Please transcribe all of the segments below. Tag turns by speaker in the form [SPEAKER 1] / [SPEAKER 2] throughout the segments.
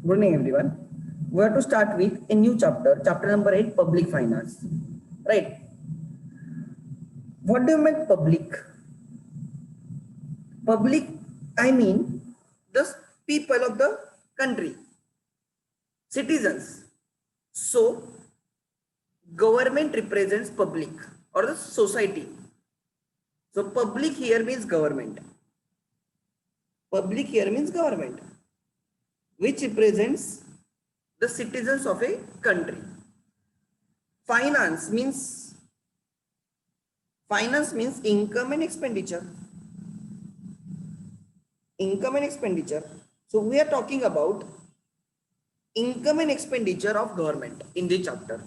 [SPEAKER 1] Good evening, everyone. We have to start with a new chapter, chapter number 8, public finance. Right? What do you mean public? Public, I mean the people of the country, citizens. So, government represents public or the society. So, public here means government. Public here means government, which represents the citizens of a country. Finance means income and expenditure. Income and expenditure. So we are talking about income and expenditure of government in this chapter.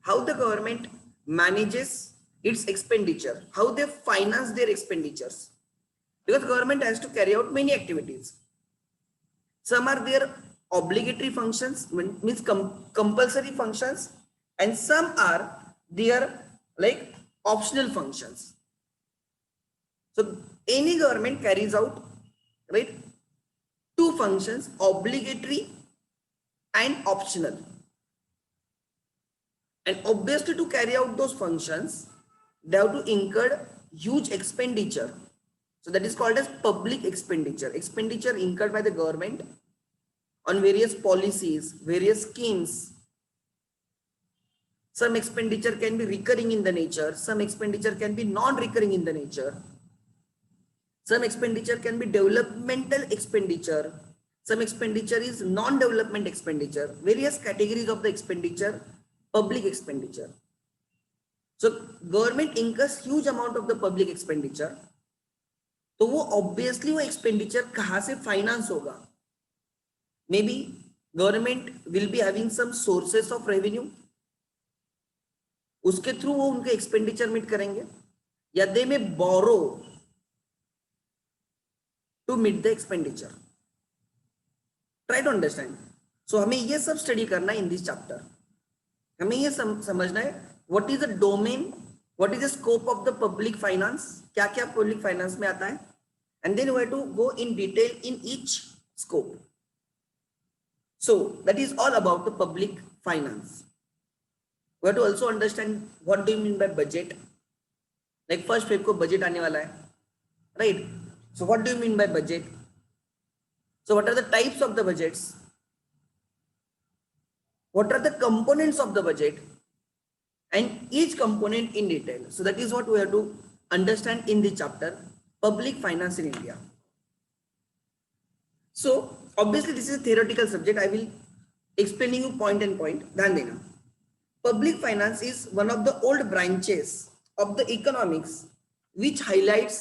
[SPEAKER 1] How the government manages its expenditure, how they finance their expenditures. Because government has to carry out many activities. Some are their obligatory functions, means compulsory functions, and some are their like optional functions. So any government carries out, right, two functions, obligatory and optional. And obviously to carry out those functions, they have to incur huge expenditure. So that is called as public expenditure. Expenditure incurred by the government on various policies, various schemes. Some expenditure can be recurring in the nature. Some expenditure can be non-recurring in the nature. Some expenditure can be developmental expenditure. Some expenditure is non-development expenditure. Various categories of the expenditure, public expenditure. So government incurs huge amount of the public expenditure. तो वो obviously वो expenditure कहाँ से finance होगा? May be government will be having some sources of revenue, उसके through वो उनके expenditure meet करेंगे, या they may borrow to meet the expenditure. Try to understand. So हमें ये सब स्टडी करना है इन दिस चैप्टर. हमें ये समझना है what is the domain, what is the scope of the public finance, क्या क्या पब्लिक फाइनेंस में आता है, and then we have to go in detail in each scope. So that is all about the public finance. We have to also understand what do you mean by budget. Like first Feb को budget आने वाला है, right? So what do you mean by budget? So what are the types of the budgets? What are the components of the budget? And each component in detail. So that is what we have to understand in the chapter, public finance in India. So obviously this is a theoretical subject. I will explain you point and point. ध्यान देना. Public finance is one of the old branches of the economics which highlights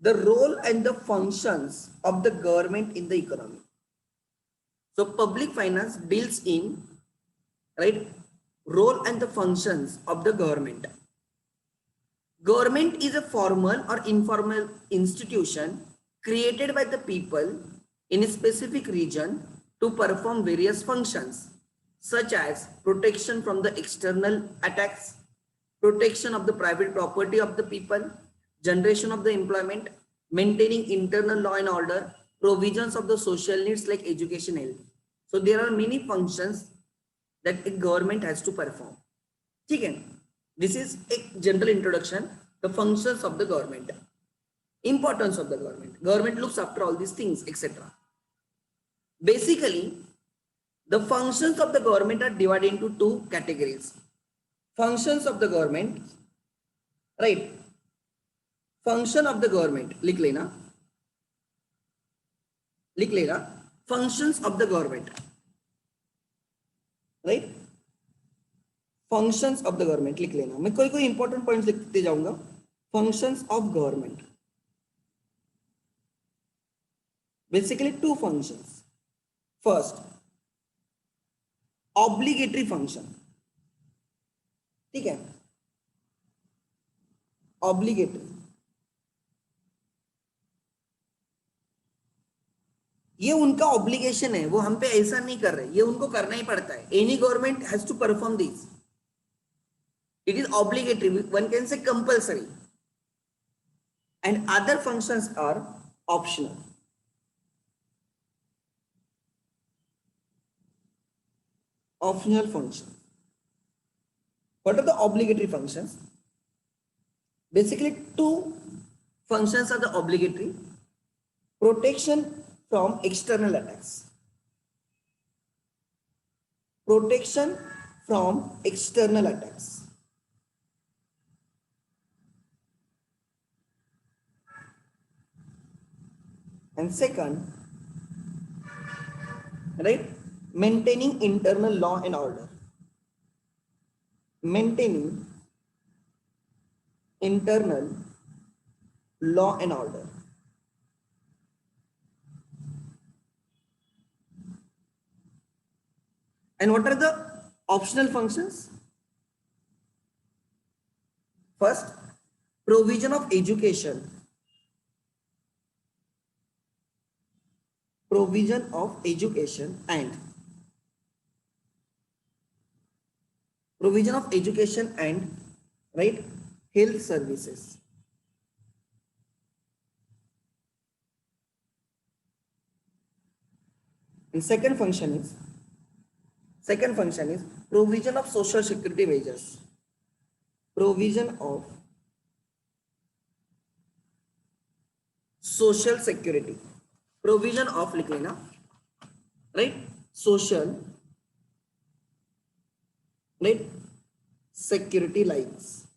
[SPEAKER 1] the role and the functions of the government in the economy. So public finance deals in, right, role and the functions of the government. Government is a formal or informal institution created by the people in a specific region to perform various functions such as protection from the external attacks, protection of the private property of the people, generation of the employment, maintaining internal law and order, provisions of the social needs like education, health. So there are many functions that a government has to perform. Okay? This is a general introduction, the functions of the government, importance of the government. Government looks after all these things, etc. Basically, the functions of the government are divided into two categories. Functions of the government, right? Function of the government, लिख लेना. Functions of the government, right? Functions of the government लिख लेना. मैं कोई important points लिखते जाऊंगा. Functions of government. Basically two functions. First, obligatory function. ठीक है, obligatory. ये उनका ऑब्लिगेशन है, वो हम पे ऐसा नहीं कर रहे, ये उनको करना ही पड़ता है. Any government has to perform this. It is obligatory, one can say compulsory, and other functions are optional. optional functions. What are the obligatory functions? Basically, two functions are the obligatory: protection from external attacks. Protection from external attacks. And second, right, maintaining internal law and order. Maintaining internal law and order. And what are the optional functions? First, provision of education. Provision of education and right, health services. And second function is provision of social security measures. Provision of social security. Provision of लिख लेना, right? Social, right? Security lines,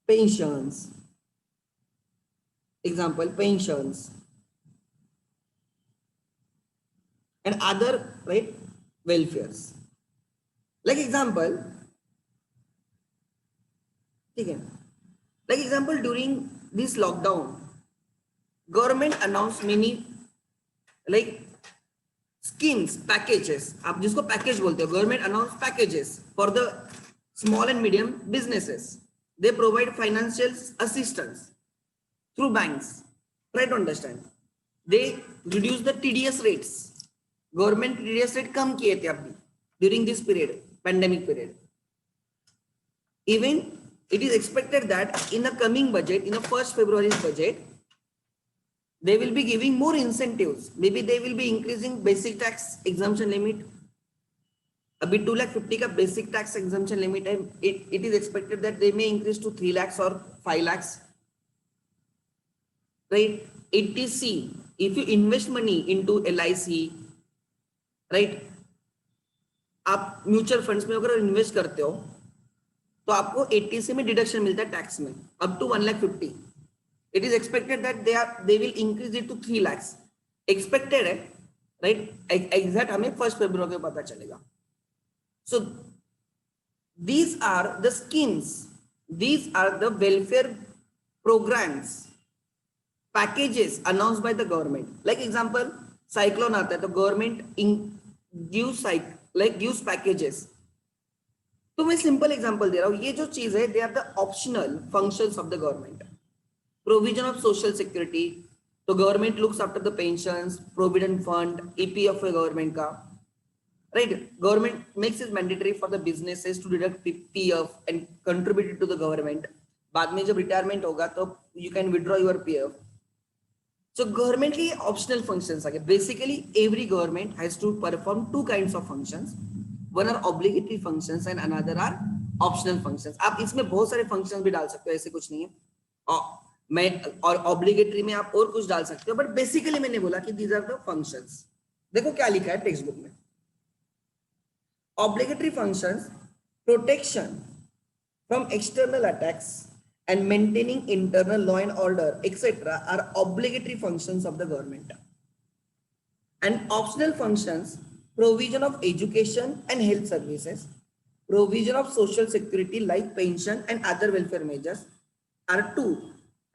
[SPEAKER 1] pensions. Example, pensions and other, right, welfares. Like example, okay, like example, during this lockdown, government announced many like schemes, packages. आप जिसको package बोलते हो, government announced packages for the small and medium businesses. They provide financial assistance through banks. Try to understand. They reduce the TDS rates. Government TDS rate कम किए थे अभी during this period, pandemic period. Even it is expected that in the coming budget, in the 1st February's budget, they will be giving more incentives. Maybe they will be increasing basic tax exemption limit. अभी 2,50,000 का basic tax exemption limit है. It is expected that they may increase to 3 lakhs or 5 lakhs. Right? ATC, if you invest money into LIC, right? आप mutual funds में अगर invest करते हो तो आपको 80 में डिडक्शन मिलता है टैक्स में up to 1,50,000. It is expected that they will increase it to 3 lakhs. Expected है, right? Exact हमें 1st February को पता चलेगा. So these are the schemes. These are the welfare programs, packages announced by the government. Like example, cyclone आता है तो government gives packages. तो मैं simple example दे रहा हूँ. ये जो चीज है, they are the optional functions of the government. Provision of social security, तो government looks after the pensions, provident fund, EPF है government का, right? Government makes it mandatory for the businesses to deduct PF and contribute it to the government. बाद में जब retirement होगा तो you can withdraw your PF. So government के optional functions आगे. Basically every government has to perform two kinds of functions. One are obligatory functions and another are optional functions. आप इसमें बहुत सारे functions भी डाल सकते हो, ऐसे कुछ नहीं है. और ऑब्लिगेटरी में आप और कुछ डाल सकते हो, बट बेसिकली मैंने बोला कि दीज आर द फंक्शंस. देखो क्या लिखा है टेक्स्ट बुक में. Obligatory functions, protection from external attacks and maintaining internal law and order etcetera are obligatory functions of the government. And optional functions, provision of education and health services, provision of social security like pension and other welfare measures are two,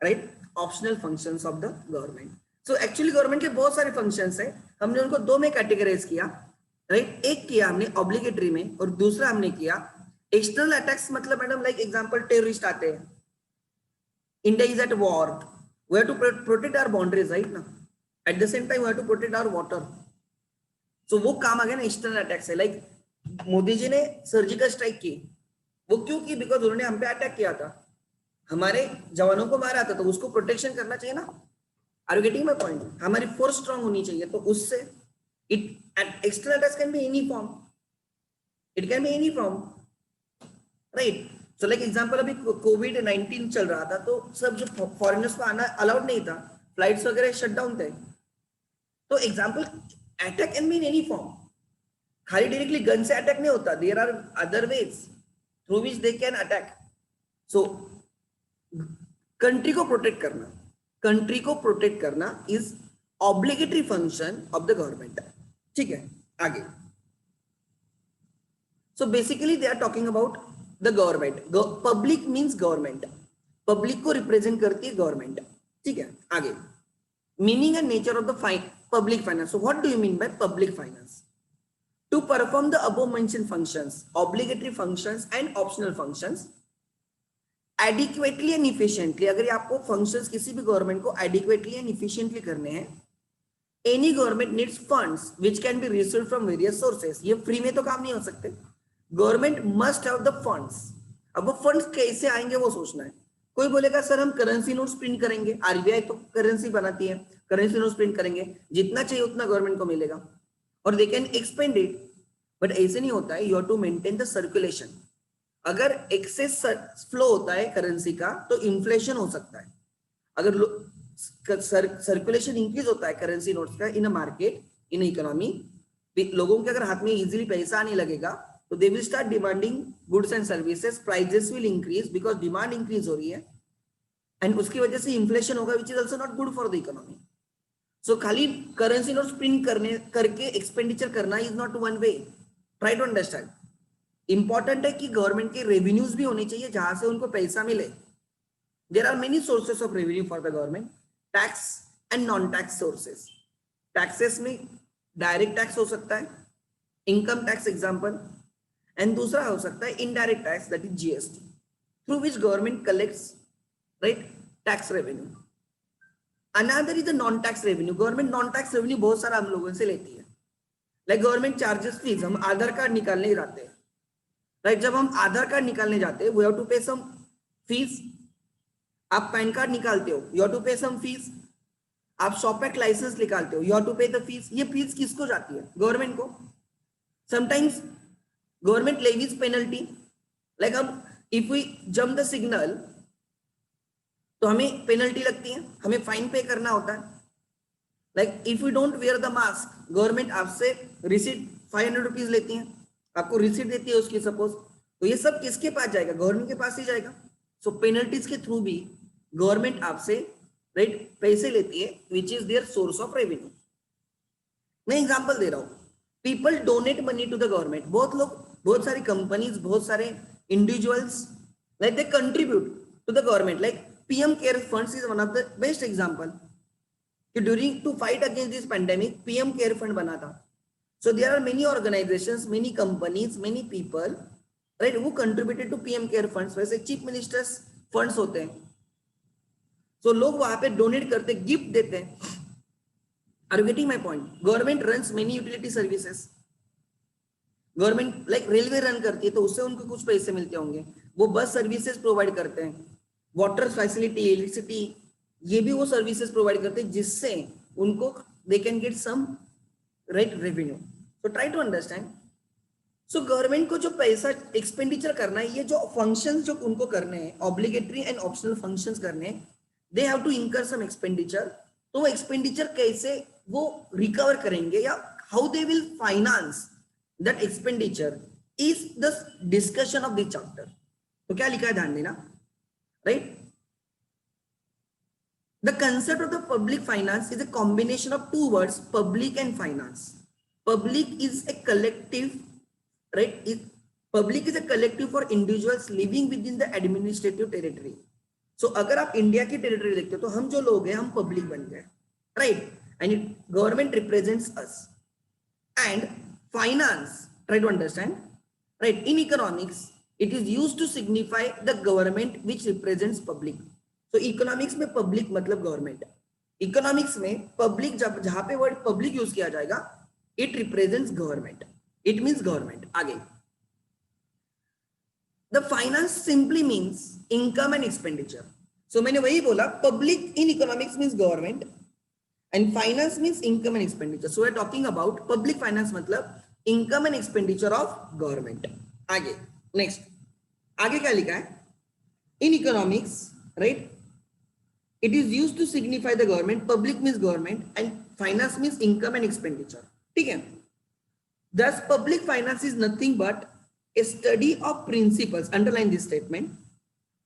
[SPEAKER 1] right, optional functions of the government. So actually government के बहुत सारे functions हैं, हमने उनको दो में categorize किया, right? एक किया हमने obligatory में और दूसरा हमने किया external attacks. मतलब मैडम like example terrorist आते हैं, India is at war, we have to protect our boundaries, right ना? At the same time we have to protect our water. So वो काम आ गया ना external attacks है. Like मोदी जी ने सर्जिकल स्ट्राइक की, वो क्यों की? बिकॉज उन्होंने हम पे अटैक किया था, हमारे जवानों को मारा था, तो उसको प्रोटेक्शन करना चाहिए ना. Are you getting my point? हमारी फोर्स स्ट्रांग होनी चाहिए, तो उससे it external attacks can be any form. It can be any form, right. So like example, अभी कोविड-19 चल रहा था तो सब जो फॉरेनर्स को आना अलाउड नहीं था, फ्लाइट्स वगैरह शट डाउन थे. तो example, attack can be in any form. खाली डायरेक्टली गन से अटैक नहीं होता, there are other ways through which they can attack. So country को प्रोटेक्ट करना, कंट्री को प्रोटेक्ट करना is obligatory function of the government. ठीक है, आगे. So basically they are talking about the government. Public means government, public को represent करती है गवर्नमेंट. ठीक है, आगे. Meaning and nature of the public finance. So what do you mean by public finance? To perform the above mentioned functions, obligatory functions and optional functions adequately and efficiently. अगर ये आपको functions किसी भी government को adequately and efficiently करने हैं, any government needs funds which can be received from various sources. ये free में तो काम नहीं हो सकते. Government must have the funds. अब वो फंड्स कैसे आएंगे वो सोचना है. कोई बोलेगा सर हम करेंसी नोट्स प्रिंट करेंगे, आरबीआई तो करेंसी बनाती है, करेंसी नोट्स प्रिंट करेंगे, जितना चाहिए उतना गवर्नमेंट को मिलेगा और they can expend it. But ऐसे नहीं होता है. You have to maintain the circulation. अगर एक्सेस फ्लो होता है करेंसी का तो इन्फ्लेशन हो सकता है. अगर सर्कुलेशन इंक्रीज होता है करेंसी नोट्स का इन अ मार्केट, इन इकोनॉमी, लोगों के अगर हाथ में इजीली पैसा आने लगेगा तो they will start demanding goods and services, prices will increase because demand increase हो रही है एंड उसकी वजह से इन्फ्लेशन होगा which is also not good for the economy. So खाली करेंसी नोट्स प्रिंट करके एक्सपेंडिचर करना is not one way. Try to understand. Important है कि गवर्नमेंट के रेवेन्यूज भी होने चाहिए जहां से उनको पैसा मिले. There are many sources of revenue for the government, tax and non tax sources. Taxes में डायरेक्ट टैक्स हो सकता है, इनकम टैक्स एग्जाम्पल, एंड दूसरा हो सकता है indirect tax, that is GST, through which government collects right tax revenue. Another is the non tax revenue. Government non tax revenue बहुत सारा हम लोगों से लेती है. Like government charges fees. हम आधार कार्ड निकालने जाते हैं, राइट. जब हम आधार कार्ड निकालने जाते हैं we have to pay some fees. आप पैन कार्ड निकालते हो, you have to pay some fees. आप शॉप एक्ट लाइसेंस निकालते हो, you have to pay the fees. ये फीस किसको जाती है? गवर्नमेंट को. Sometimes government levies penalty. Like हम if we jump the signal तो हमें पेनल्टी लगती है, हमें फाइन पे करना होता है. Like if you don't wear the mask, government आपसे रिसीट 500 रुपीज लेती है, आपको रिसीट देती है उसकी सपोज. तो ये सब किसके पास जाएगा? गवर्नमेंट के पास ही जाएगा. सो पेनल्टीज के थ्रू भी गवर्नमेंट आपसे राइट पैसे लेती है which is their source of revenue. मैं एग्जांपल दे रहा हूँ. People donate money to the government. बहुत लोग, बहुत सारी कंपनीज, बहुत सारे individuals like they contribute to the government. Like PM care funds is one of the best example. कि during to fight against this pandemic PM care fund बना था. So there are many organisations, many companies, many people right who contributed to PM care funds. वैसे chief ministers funds होते हैं. सो लोग वहां पे donate करते, गिफ्ट देते हैं. Are you getting my point? Government runs many utility services. Government like railway run करती है तो उससे उनको कुछ पैसे मिलते होंगे. वो बस सर्विसेज प्रोवाइड करते हैं, वाटर फैसिलिटी, इलेक्ट्रिसिटी, ये भी वो सर्विसेज प्रोवाइड करते हैं जिससे उनको they can get some right revenue. So try to understand. So government को जो पैसा एक्सपेंडिचर करना है, ये जो फंक्शंस जो उनको करने हैं, ऑब्लिगेटरी एंड ऑप्शनल फंक्शंस करने हैं, दे हैव टू इनकर सम एक्सपेंडिचर. तो वो एक्सपेंडिचर कैसे वो रिकवर करेंगे या how they will finance that expenditure is the discussion of this chapter. तो क्या लिखा है ध्यान देना, right. The concept of the public finance is a combination of two words, public and finance. Public is a collective, right? Public is a collective for individuals living within the administrative territory. So अगर आप India की territory देखते हो तो हम जो लोग हैं हम पब्लिक बन गए, right? And government represents us. And finance, try to understand, right? In economics, it is used to signify the government which represents public. तो इकोनॉमिक्स में पब्लिक मतलब गवर्नमेंट. इकोनॉमिक्स में पब्लिक जब जहां पे वर्ड पब्लिक यूज किया जाएगा it represents government, it means government. आगे the finance simply means income and expenditure. So मैंने वही बोला, public in economics means government and finance means income and expenditure. So we are talking about public finance मतलब income and expenditure of government. आगे next, आगे क्या लिखा है? In economics, right, it is used to signify the government, public means government and finance means income and expenditure. ठीक है, thus public finance is nothing but a study of principles, underline this statement,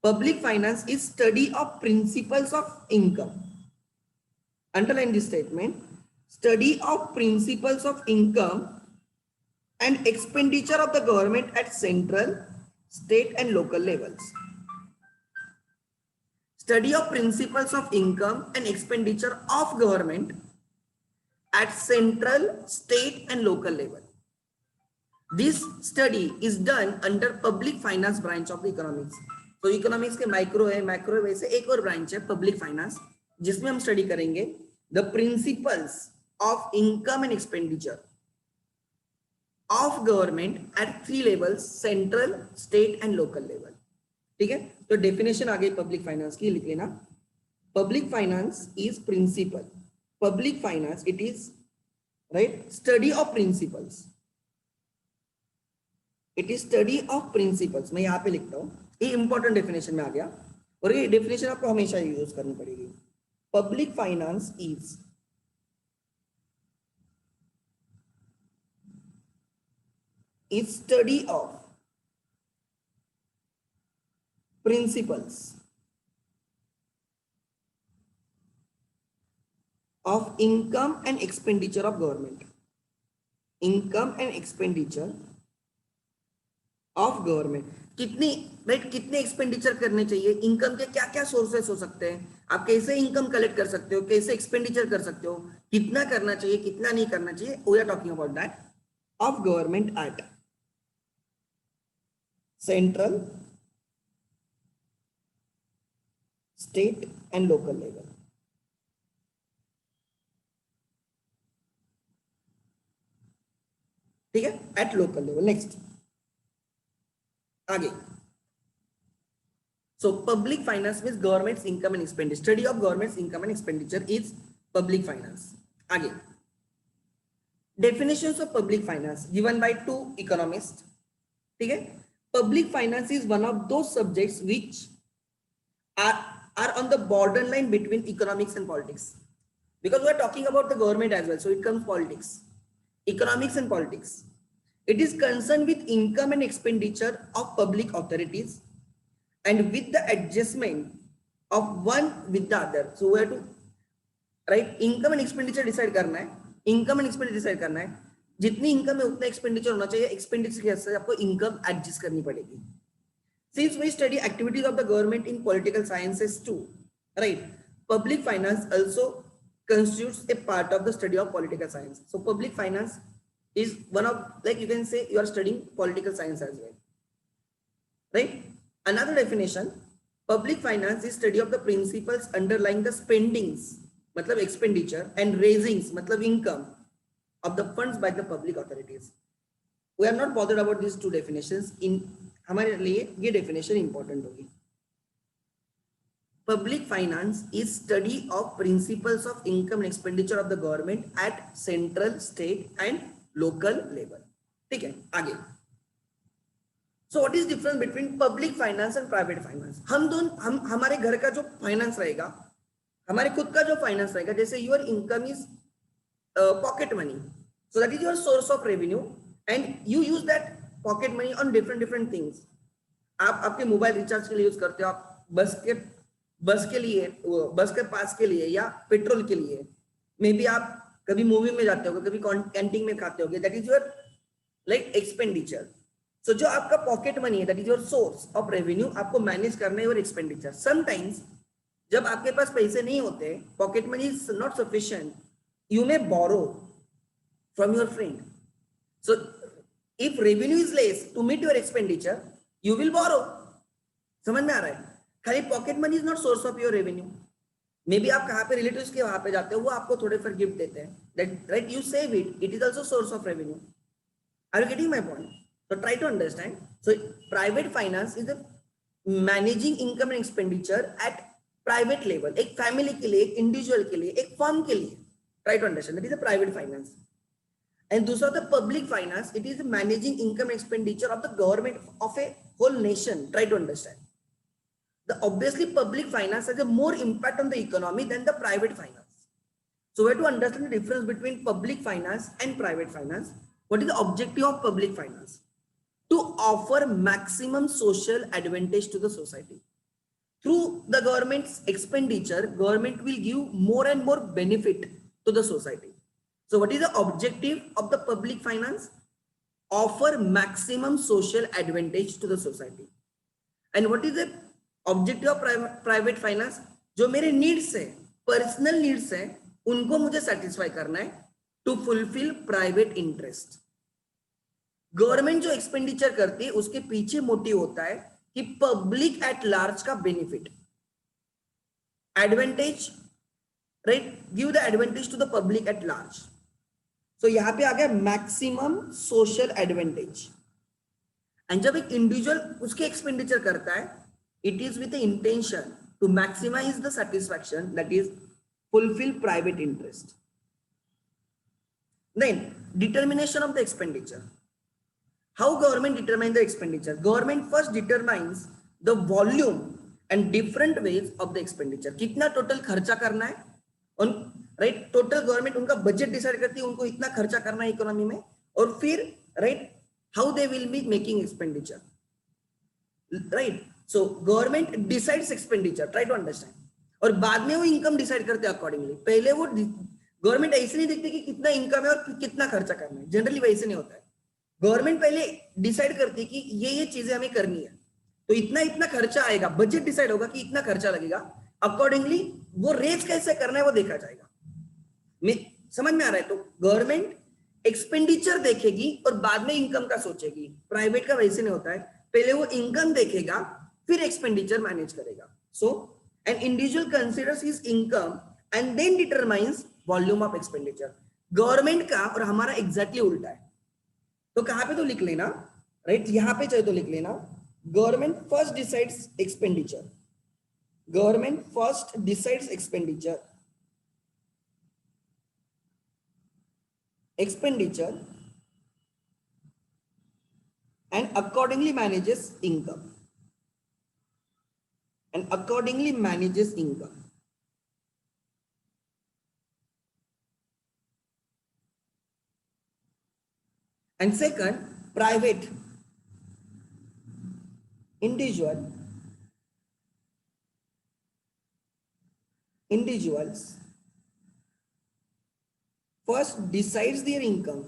[SPEAKER 1] public finance is study of principles of income, underline this statement, study of principles of income and expenditure of the government at central, state and local levels. Study of principles of income and expenditure of government at central, state and local level. This study is done under public finance branch of the economics. तो economics के micro है, macro है, वैसे एक और branch है public finance, जिसमें हम स्टडी करेंगे the principles of income and expenditure of government eight 3 levels, central, state and local level. ठीक है, तो डेफिनेशन आ गई पब्लिक फाइनेंस की, लिख लेना। Public finance is principal, public finance it is, right, study of principles, it is study of principles. मैं यहाँ पे लिखता हूँ, ये इंपॉर्टेंट डेफिनेशन में आ गया और ये डेफिनेशन आपको हमेशा यूज करनी पड़ेगी। Public finance is study of principles of income and expenditure of government, income and expenditure of government. कितनी, राइट, कितने एक्सपेंडिचर करने चाहिए, इनकम के क्या क्या सोर्सेस हो सकते हैं, आप कैसे इनकम कलेक्ट कर सकते हो, कैसे एक्सपेंडिचर कर सकते हो, कितना करना चाहिए, कितना नहीं करना चाहिए, we are talking about that of government at central, state and local level. ठीक है, एट लोकल लेवल। नेक्स्ट आगे, so public finance means government's income and expenditure, study of government's income and expenditure is public finance। आगे, definitions of public finance given by 2 economists। ठीक है, public finance is one of those subjects which are on the borderline between economics and politics, because we are talking about the government as well, so it comes politics, economics and politics. It is concerned with income and expenditure of public authorities and with the adjustment of one with the other. So we have to, right, income and expenditure decide करना है, income and expenditure decide करना है, जितनी income है उतना expenditure होना चाहिए, expenditure के हिसाब से आपको income adjust करनी पड़ेगी। Since we study activities of the government in political sciences too, right, public finance also constitutes a part of the study of political science. So public finance is one of, like you can say you are studying political science as well, right? Another definition, public finance is study of the principles underlying the spendings, matlab expenditure, and raisings, matlab income of the funds by the public authorities. We are not bothered about these 2 definitions, in हमारे लिए ये definition important होगी। Public finance is study of principles of income and expenditure of the government at central, state and local level. ठीक है, आगे, so what is difference between public finance and private finance? हम हमारे घर का जो finance रहेगा, हमारे खुद का जो फाइनेंस रहेगा, जैसे your income is pocket money, so that is your source of revenue and you use that pocket money on different things. आप आपके मोबाइल रिचार्ज के लिए यूज करते हो, आप बस के लिए, बस के पास के लिए या पेट्रोल के लिए, मे बी आप कभी मूवी में जाते हो, कभी कैंटीन में खाते होगे, that is your like expenditure. So जो आपका पॉकेट मनी है, that is your source of revenue, आपको मैनेज करना है योर एक्सपेंडिचर। समटाइम्स जब आपके पास पैसे नहीं होते, pocket money is not sufficient, you may borrow from your friend. So if revenue is less to meet your expenditure, you will borrow. समझ में आ रहा है? खाली pocket money is not source of your revenue. May be आप कहाँ पे relatives के वहां पे जाते हो, वो आपको थोड़े फिर गिफ्ट देते हैं, that right, you save it, it is also source of revenue. Are you getting my point? So try to understand. So private finance is managing income and expenditure at private level, एक family के लिए, एक individual के लिए, एक firm के लिए। Try to understand, that is a private finance. And दूसरा होता है public finance. It is managing income expenditure of the government of a whole nation. Try to understand. The obviously public finance has a more impact on the economy than the private finance. So we have to understand the difference between public finance and private finance. What is the objective of public finance? To offer maximum social advantage to the society. Through the government's expenditure, government will give more and more benefit to the society. So what is the objective of the public finance? Offer maximum social advantage to the society. And what is the objective of private finance? जो मेरे needs है, personal needs है, उनको मुझे satisfy करना है to fulfil private interest. Government जो expenditure करती है उसके पीछे मोटिव होता है कि पब्लिक एट लार्ज का benefit, advantage, right, give the advantage to the public at large. So यहां पे आ गया मैक्सिमम सोशल एडवांटेज. एंड जब एक इंडिविजुअल उसके एक्सपेंडिचर करता है, it is with the intention to maximize the satisfaction, that is fulfill private interest. Then determination of the expenditure. How government determines the expenditure? Government first determines the volume and different ways of the expenditure. कितना total खर्चा करना है, on right, total government उनका budget decide करती है, उनको इतना खर्चा करना है इकोनॉमी में, और फिर right how they will be making expenditure. Right, so government decides expenditure, try to understand. और बाद में वो इनकम डिसाइड करते हैं अकॉर्डिंगली. पहले वो गवर्नमेंट ऐसे नहीं देखती कि कितना इनकम है और कितना खर्चा करना है. जनरली वैसे नहीं होता है. गवर्नमेंट पहले डिसाइड करती है कि ये चीजें हमें करनी है, तो इतना इतना खर्चा आएगा, बजट डिसाइड होगा कि इतना खर्चा लगेगा, अकॉर्डिंगली वो रेज कैसे करना है वो देखा जाएगा. समझ में आ रहा है? तो गवर्नमेंट एक्सपेंडिचर देखेगी और बाद में इनकम का सोचेगी. प्राइवेट का वैसे नहीं होता है, पहले वो इनकम देखेगा फिर एक्सपेंडिचर मैनेज करेगा. So an individual considers his income and then determines volume of expenditure. Government का और हमारा एग्जैक्टली उल्टा है. तो कहां पे तो लिख लेना, राइट, यहां पे चाहे तो लिख लेना, government first decides expenditure. Government first decides expenditure and accordingly manages income. And second, private individuals first decides their income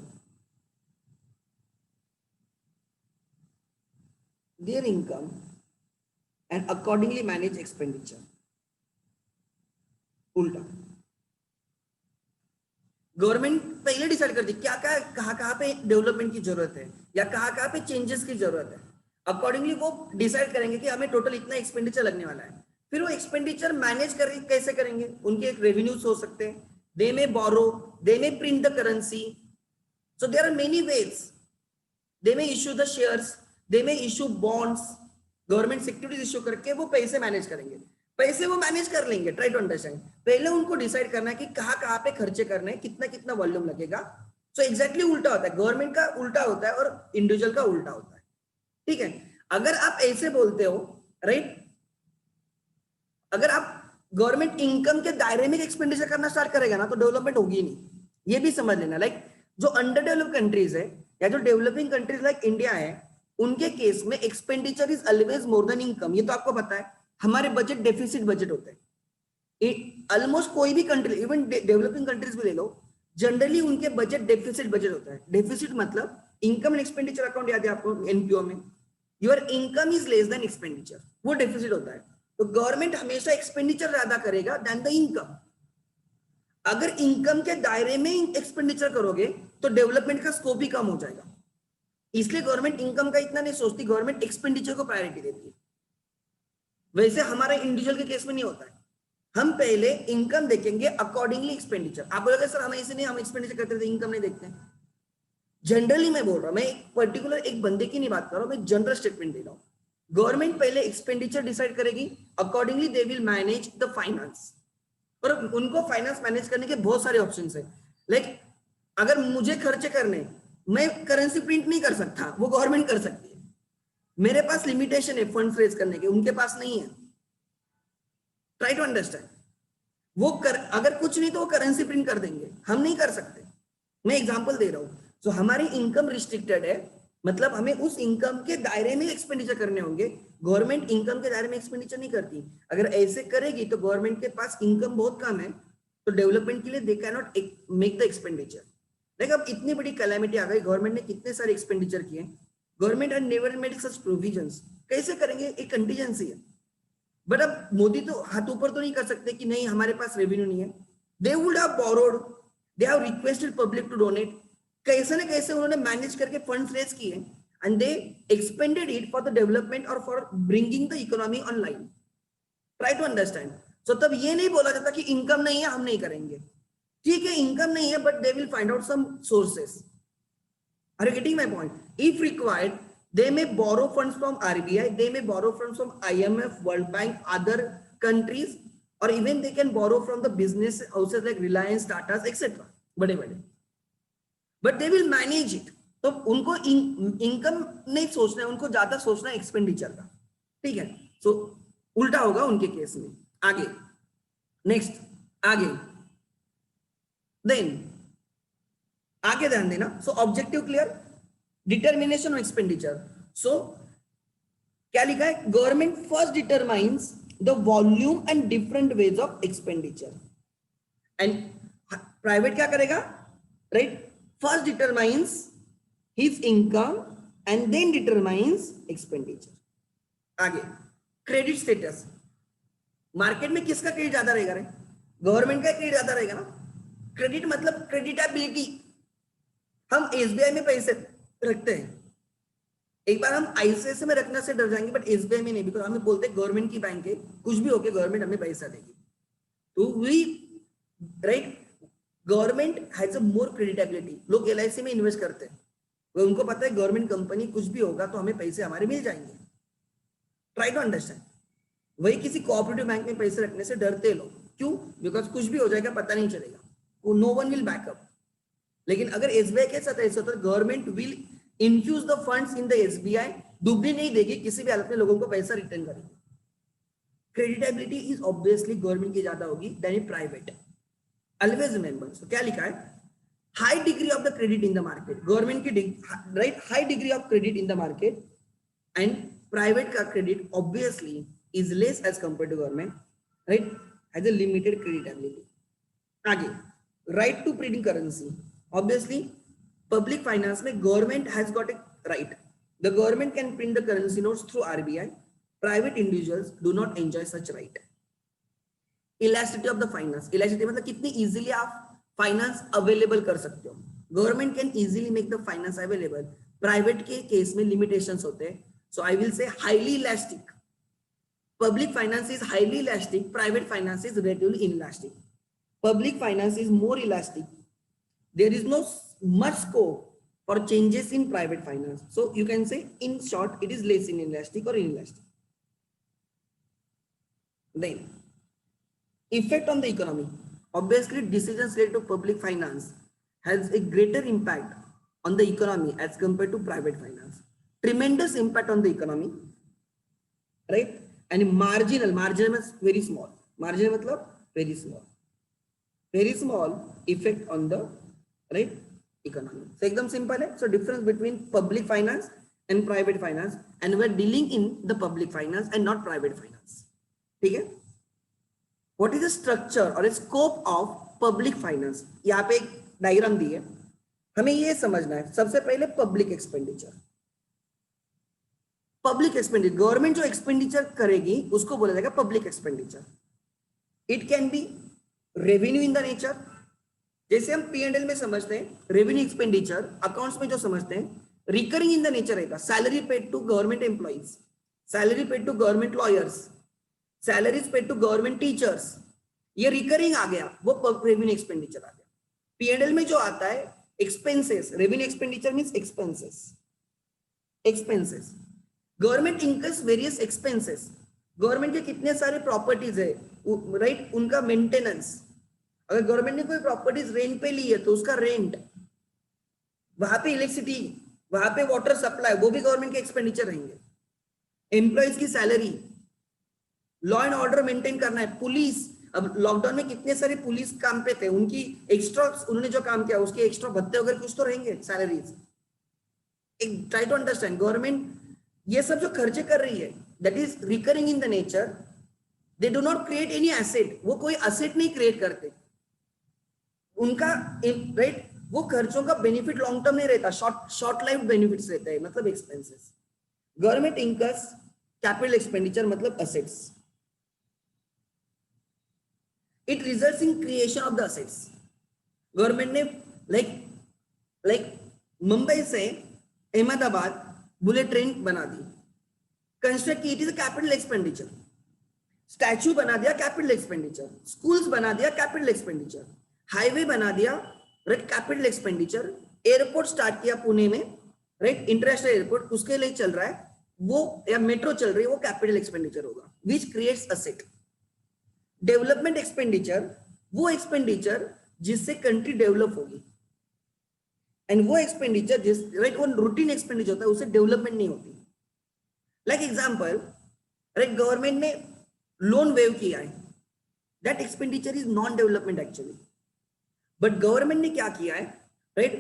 [SPEAKER 1] and accordingly manage expenditure. उल्टा. गवर्नमेंट पहले डिसाइड करती क्या क्या कहाँ पे डेवलपमेंट की जरूरत है या कहाँ पे चेंजेस की जरूरत है. अकॉर्डिंगली वो डिसाइड करेंगे कि हमें टोटल इतना एक्सपेंडिचर लगने वाला है. फिर वो एक्सपेंडिचर मैनेज कैसे करेंगे? उनके रेवेन्यूज हो सकते हैं, they may borrow, they may print the currency. So there are many ways. They may issue the shares, they may issue bonds, government securities issue करके वो पैसे मैनेज करेंगे. पैसे वो मैनेज कर लेंगे. Try to understand. पहले उनको डिसाइड करना है कि कहाँ पे खर्चे करने हैं, कितना कितना वॉल्यूम लगेगा. सो एग्जैक्टली उल्टा होता है. गवर्नमेंट का उल्टा होता है और इंडिविजुअल का उल्टा होता है. ठीक है. अगर आप ऐसे बोलते हो, राइट, अगर आप गवर्नमेंट इनकम के दायरे में एक्सपेंडिचर करना स्टार्ट करेगा ना तो डेवलपमेंट होगी नहीं. ये भी समझ लेना. लाइक जो अंडर डेवलप कंट्रीज है या जो डेवलपिंग कंट्रीज लाइक इंडिया है, उनके केस में expenditure is always more than income. ये तो आपको पता है. हमारे बजट डेफिसिट बजट होते हैं. ऑलमोस्ट कोई भी कंट्री, इवन डेवलपिंग कंट्रीज भी ले लो, जनरली उनके बजट डेफिसिट बजट होता है. डेफिसिट मतलब इनकम एंड एक्सपेंडिचर अकाउंट याद है आपको एनपीओ में. Your income is less than expenditure, वो डेफिसिट होता है. तो गवर्नमेंट हमेशा एक्सपेंडिचर ज्यादा करेगा देन द इनकम. अगर इनकम के दायरे में एक्सपेंडिचर करोगे तो डेवलपमेंट का स्कोप ही कम हो जाएगा. इसलिए गवर्नमेंट इनकम का इतना नहीं सोचती, गवर्नमेंट एक्सपेंडिचर को प्रायोरिटी देती है. वैसे हमारा इंडिविजुअल के केस में नहीं होता है. हम पहले इनकम देखेंगे, अकॉर्डिंगली एक्सपेंडिचर. आप बोलोगे सर हम ऐसे नहीं, हम एक्सपेंडिचर करते थे, इनकम नहीं देखते. जनरली मैं बोल रहा हूं, मैं एक पर्टिकुलर एक बंदे की नहीं बात कर रहा हूं, मैं जनरल स्टेटमेंट दे रहा हूं. गवर्नमेंट पहले एक्सपेंडिचर डिसाइड करेगी, accordingly they will manage the finance. और उनको फाइनेंस मैनेज करने के बहुत सारे ऑप्शंस है. लाइक अगर मुझे खर्चे करने, मैं करेंसी प्रिंट नहीं कर सकता, वो गवर्नमेंट कर सकती है। मेरे पास लिमिटेशन है फंड्स रेज करने के, उनके पास नहीं है। Try to understand. अगर कुछ नहीं तो वो करेंसी प्रिंट कर देंगे, हम नहीं कर सकते। मैं एग्जांपल दे रहा हूं। सो हमारी इनकम रिस्ट्रिक्टेड है, मतलब हमें उस इनकम के दायरे में एक्सपेंडिचर करने होंगे। गवर्नमेंट इनकम के दायरे में एक्सपेंडिचर नहीं करती। अगर ऐसे करेगी तो गवर्नमेंट के पास इनकम बहुत कम है, तो डेवलपमेंट के लिए they can not make the expenditure. Like अब इतनी बड़ी कैलामिटी आ गई, गवर्नमेंट ने कितने सारे एक्सपेंडिचर किए, government had never made such provisions, कैसे करेंगे? एक कंटीजेंसी है। बट अब मोदी तो हाथ ऊपर तो नहीं कर सकते कि नहीं हमारे पास रेवेन्यू नहीं है। They would have borrowed, they have requested public to donate, कैसे ना कैसे उन्होंने मैनेज करके फंड्स रेज किए and they expended it for the development और for bringing the economy online. Try to understand. So तब ये नहीं बोला जाता कि इनकम नहीं है हम नहीं करेंगे। ठीक है, इनकम नहीं है, but they will find out some sources. Are you getting my point? If required, they may borrow funds from RBI, they may borrow funds from IMF, World Bank, other countries, or even they can borrow from the business houses like Reliance, Tata, etc. बड़े बड़े, but they will manage it. तो उनको income नहीं सोचना है, उनको ज्यादा सोचना है एक्सपेंडिचर का। ठीक है, सो उल्टा होगा उनके केस में। आगे नेक्स्ट, आगे देन आगे ध्यान देना। So objective clear, determination of expenditure. So क्या लिखा है? Government first determines the volume and different ways of expenditure, and private क्या करेगा? Right, first determines his income and then determines expenditure. आगे क्रेडिट स्टेटस, मार्केट में किसका credit ज्यादा रहेगा? रे गवर्नमेंट का क्रेडिट ज्यादा रहेगा ना। क्रेडिट मतलब क्रेडिटेबिलिटी। हम एसबीआई में पैसे रखते हैं, एक बार हम आईसीआईसीआई में रखने से डर जाएंगे, बट एसबीआई में नहीं, बिकॉज हमें बोलते हैं गवर्नमेंट की बैंक है, कुछ भी होके गवर्नमेंट हमें पैसा देगी। तो we right, government has a more creditability. लोग एलआईसी में इन्वेस्ट करते हैं, उनको पता है गवर्नमेंट कंपनी, कुछ भी होगा तो हमें पैसे हमारे मिल जाएंगे। Try to understand. वही किसी कोऑपरेटिव बैंक में पैसे रखने से डरते लोग, क्यों? बिकॉज कुछ भी हो जाएगा पता नहीं चलेगा, नो वन विल बैकअप। लेकिन अगर एसबीआई के साथ ऐसा होता है, government will infuse the funds in the SBI, डूबने नहीं देगी, किसी भी हालत में लोगों को पैसा रिटर्न करेगी। क्रेडिटेबिलिटी इज ऑब्वियसली गवर्नमेंट की ज्यादा होगी than private. Always remember. So क्या लिखा है? High degree of the credit in the market, government की right high degree of credit in the market, and private का credit obviously is less as compare to government, right, has a limited creditability. आगे right to printing currency, obviously public finance में government has got a right, the government can print the currency notes through RBI, private individuals do not enjoy such right. Elasticity of the finance, elasticity मतलब कितनी easily आप finance available कर सकते हो। government can easily make the finance available, private के case में limitations होते हैं। so I will say highly elastic, public finance is highly elastic, private finance is relatively inelastic. Public finance is more elastic, there is no much scope for changes in private finance. So you can say in short it is less inelastic or inelastic. Then effect on the economy, obviously decisions related to public finance has a greater impact on the economy as compared to private finance. Tremendous impact on the economy, right? And marginal means very small, marginal मतलब very small effect on the right economy. So एकदम simple है। So difference between public finance and private finance, and we're dealing in the public finance and not private finance. ठीक है? What is the structure or a scope of public finance? यहाँ पे एक diagram दी है, हमें ये समझना है। सबसे पहले public expenditure, public expenditure government जो एक्सपेंडिचर करेगी उसको बोला जाएगा public expenditure. It can B revenue in the nature, जैसे हम P&L में समझते हैं रेवेन्यू एक्सपेंडिचर, अकाउंट्स में जो समझते हैं रिकरिंग इन द नेचर रहेगा। Salary paid to government employees, salary paid to government lawyers, salaries paid to government teachers, ये रिकरिंग आ गया, वो रेवेन्यू एक्सपेंडिचर आ गया। P&L में जो आता है expenses, revenue expenditure means expenses. Government incurs various expenses, government के कितने सारे प्रॉपर्टीज है, राइट, उनका मेंटेनेंस। अगर गवर्नमेंट ने कोई प्रॉपर्टीज रेंट पे ली है तो उसका रेंट, वहां पे इलेक्ट्रिसिटी, वहां पे वाटर सप्लाई, वो भी गवर्नमेंट के एक्सपेंडिचर रहेंगे। एम्प्लॉयज की salary, law and order maintain करना है, पुलिस, अब लॉकडाउन में कितने सारे पुलिस काम पे थे, उनकी एक्स्ट्रा, उन्होंने जो काम किया उसके एक्स्ट्रा भत्ते वगैरह कुछ तो रहेंगे, salaries. Try to understand, government ये सब जो खर्चे कर रही है that is recurring in the nature, they do not create any asset, वो कोई एसेट नहीं क्रिएट करते, उनका राइट, वो खर्चों का बेनिफिट लॉन्ग टर्म नहीं रहता, शॉर्ट लाइफ बेनिफिट्स रहता है, मतलब expenses. Government incurs capital expenditure मतलब assets, it results in creation of the assets. Government ने लाइक मुंबई से अहमदाबाद बुलेट ट्रेन बना दी, कंस्ट्रक्ट की, it is a capital expenditure. Statue बना दिया, कैपिटल एक्सपेंडिचर। स्कूल्स बना दिया, कैपिटल एक्सपेंडिचर। हाईवे बना दिया, right, capital expenditure. Airport start किया पुणे में, राइट, इंटरनेशनल एयरपोर्ट, उसके लिए चल रहा है वो, या मेट्रो चल रही है वो, कैपिटल एक्सपेंडिचर होगा, which creates asset. Development expenditure वो एक्सपेंडिचर जिससे कंट्री डेवलप होगी, एंड वो एक्सपेंडिचर जिस, राइट, वो रूटीन एक्सपेंडिचर होता है, उससे डेवलपमेंट नहीं होती। लाइक एग्जांपल, राइट, गवर्नमेंट ने लोन वेव किया है, that expenditure is non development actually, but government ने क्या किया है, राइट,